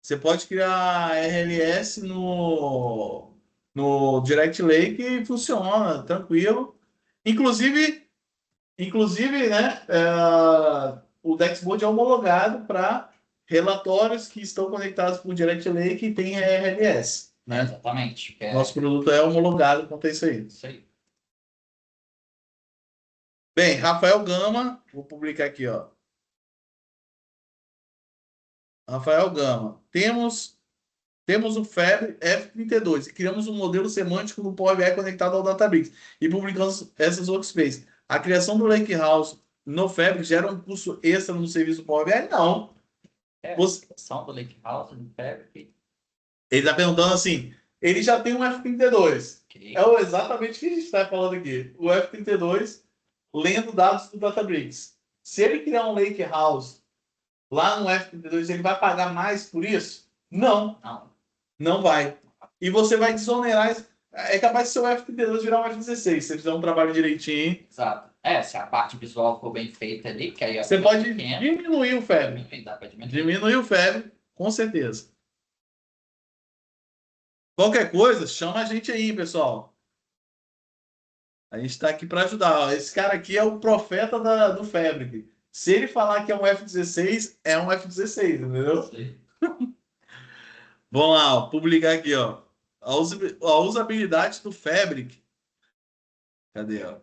Você pode criar RLS no Direct Lake e funciona, tranquilo. Inclusive, né, o Dexboard é homologado para relatórios que estão conectados com o Direct Lake e tem RLS, né? Exatamente. Nosso produto é homologado quanto a isso aí. Isso aí. Bem, Rafael Gama, vou publicar aqui, ó. Rafael Gama. Temos o Fab F32 e criamos um modelo semântico no Power BI conectado ao Databricks e publicamos essas workspaces. A criação do Lakehouse no Fabric gera um custo extra no serviço do Power BI? Não. É, Você, a questão do Lakehouse no Fabric. ele está perguntando assim, ele já tem um F32. Ok. É exatamente o que a gente está falando aqui. O F32 lendo dados do Databricks. Se ele criar um Lakehouse lá no F32, ele vai pagar mais por isso? Não. Não. Não vai. E você vai desonerar. É capaz de seu F32 virar um F16, se você fizer um trabalho direitinho. Exato. É, se a parte visual for bem feita ali, que aí é Você pode pequeno, diminuir o febre. dá para diminuir. Diminuir o febre, com certeza. Qualquer coisa, chama a gente aí, pessoal. A gente está aqui para ajudar. Esse cara aqui é o profeta do Fabric. Se ele falar que é um F16, é um F16, entendeu? Sim. Vamos lá, ó, publicar aqui, ó. A usabilidade do Fabric. Cadê, ó?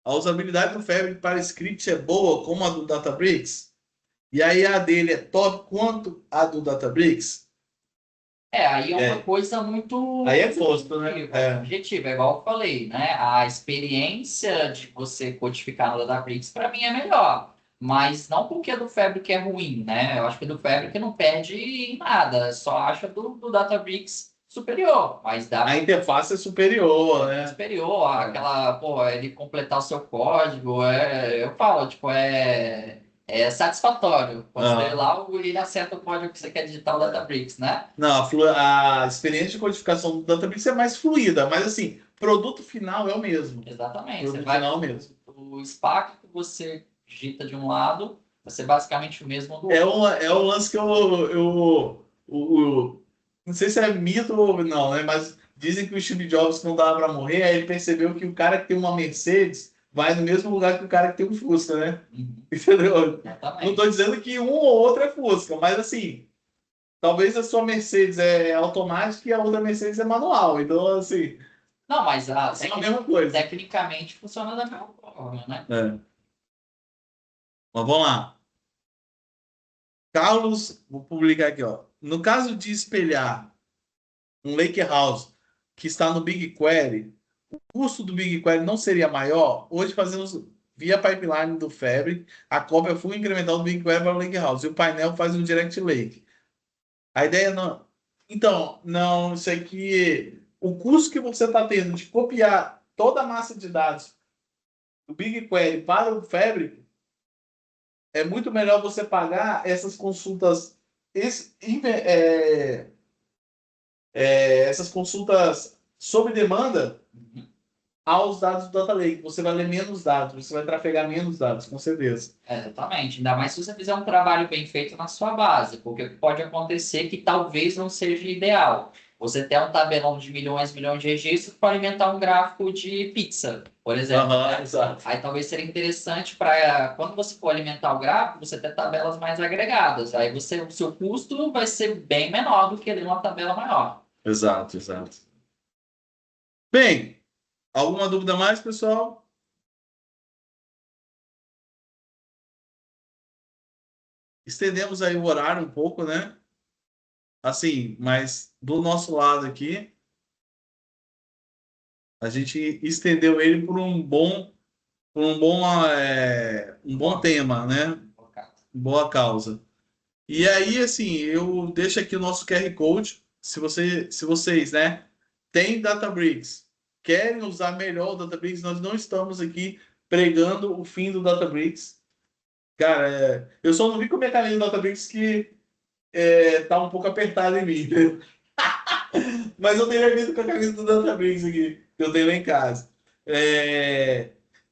A usabilidade do Fabric para script é boa, como a do Databricks? E aí a dele é top quanto a do Databricks? Aí é uma coisa muito Aí é gosto, né? objetiva, é igual eu falei, né? A experiência de você codificar no Databricks, para mim, é melhor. Mas não porque a do Fabric é ruim, né? Eu acho que a do Fabric não perde em nada, só acho a do Databricks superior. Mas dá A interface é superior, né? superior, aquela, pô, ele completar o seu código, eu falo, tipo, é satisfatório. Quando você lê lá, ele acerta o código que você quer digitar no Databricks, né? Não, a experiência de codificação do Databricks é mais fluida, mas assim, produto final é o mesmo. Exatamente. Produto Você vai final é o mesmo. o Spark que você digita de um lado, vai ser basicamente o mesmo do É outro. o lance que não sei se é mito ou não, né? Mas dizem que o Steve Jobs não dava para morrer, aí ele percebeu que o cara que tem uma Mercedes vai no mesmo lugar que o cara que tem um Fusca, né? Uhum. Entendeu? Não Exatamente. estou dizendo que um ou outro é Fusca, mas assim, talvez a sua Mercedes é automática e a outra Mercedes é manual. Então, assim, Não, mas é a mesma coisa. tecnicamente funciona da mesma forma, né? É. Mas vamos lá. Carlos, vou publicar aqui, ó. No caso de espelhar um Lakehouse que está no BigQuery, o custo do BigQuery não seria maior? Hoje fazemos via pipeline do Fabric, a cópia full incremental do BigQuery para o Lakehouse e o painel faz um Direct Lake. A ideia não. Então, não, isso aqui. O custo que você está tendo de copiar toda a massa de dados do BigQuery para o Fabric é muito melhor você pagar essas consultas. Essas consultas sob demanda aos dados do Data Lake. Você vai ler menos dados, você vai trafegar menos dados, com certeza. Exatamente. Ainda mais se você fizer um trabalho bem feito na sua base, porque pode acontecer que talvez não seja ideal. Você tem um tabelão de milhões de registros para alimentar um gráfico de pizza, por exemplo. Né? Exato. Aí talvez seria interessante para, quando você for alimentar o gráfico, você ter tabelas mais agregadas. Aí o seu custo vai ser bem menor do que ali uma tabela maior. Exato, exato. Bem, alguma dúvida mais, pessoal? Estendemos aí o horário um pouco, né? Assim, mas do nosso lado aqui, a gente estendeu ele um bom tema, né? Boa causa. E aí, assim, eu deixo aqui o nosso QR Code. Se vocês, né, têm Databricks, querem usar melhor o Databricks, nós não estamos aqui pregando o fim do Databricks. Cara, eu só não vi com a minha camisa do Databricks que tá um pouco apertada em mim, entendeu? Mas eu teria visto com a camisa do Databricks aqui, que eu tenho lá em casa.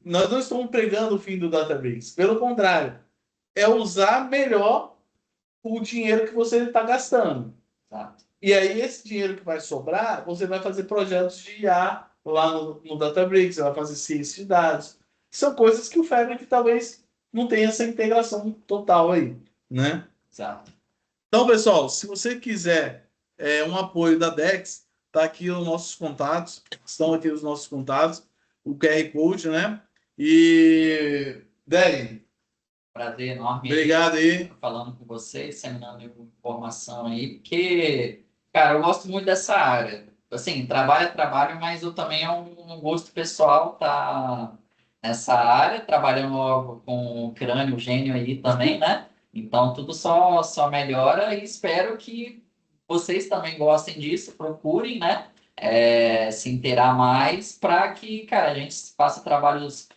Nós não estamos pregando o fim do Databricks. Pelo contrário, é usar melhor o dinheiro que você está gastando. Tá? E aí, esse dinheiro que vai sobrar, você vai fazer projetos de IA lá no Databricks, você vai fazer ciência de dados. São coisas que o Fabric talvez não tenha essa integração total aí, né? Exato. Então, pessoal, se você quiser um apoio da Dex, tá aqui os nossos contatos, estão aqui os nossos contatos, o QR Code, né? E, Dani, Prazer enorme aí obrigado aí. falando com você, disseminando informação aí, porque, cara, eu gosto muito dessa área. Assim, trabalho é trabalho, mas eu também é um gosto pessoal tá nessa área, trabalhando com o crânio, o gênio aí também, né? Então, tudo só melhora e espero que vocês também gostem disso, procurem, né? Se inteirar mais para que, cara, a gente faça trabalhos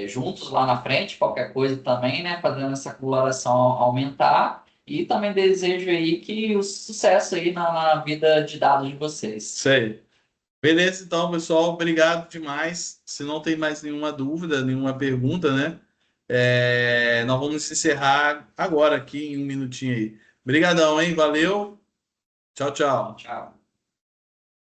juntos lá na frente, qualquer coisa também, né? Fazendo essa colaboração aumentar. E também desejo aí que o sucesso aí na vida de dados de vocês. Isso aí. Beleza, então, pessoal, obrigado demais. Se não tem mais nenhuma dúvida, nenhuma pergunta, né? Nós vamos encerrar agora aqui em um minutinho aí. Obrigadão, hein? Valeu. Tchau, tchau. Tchau.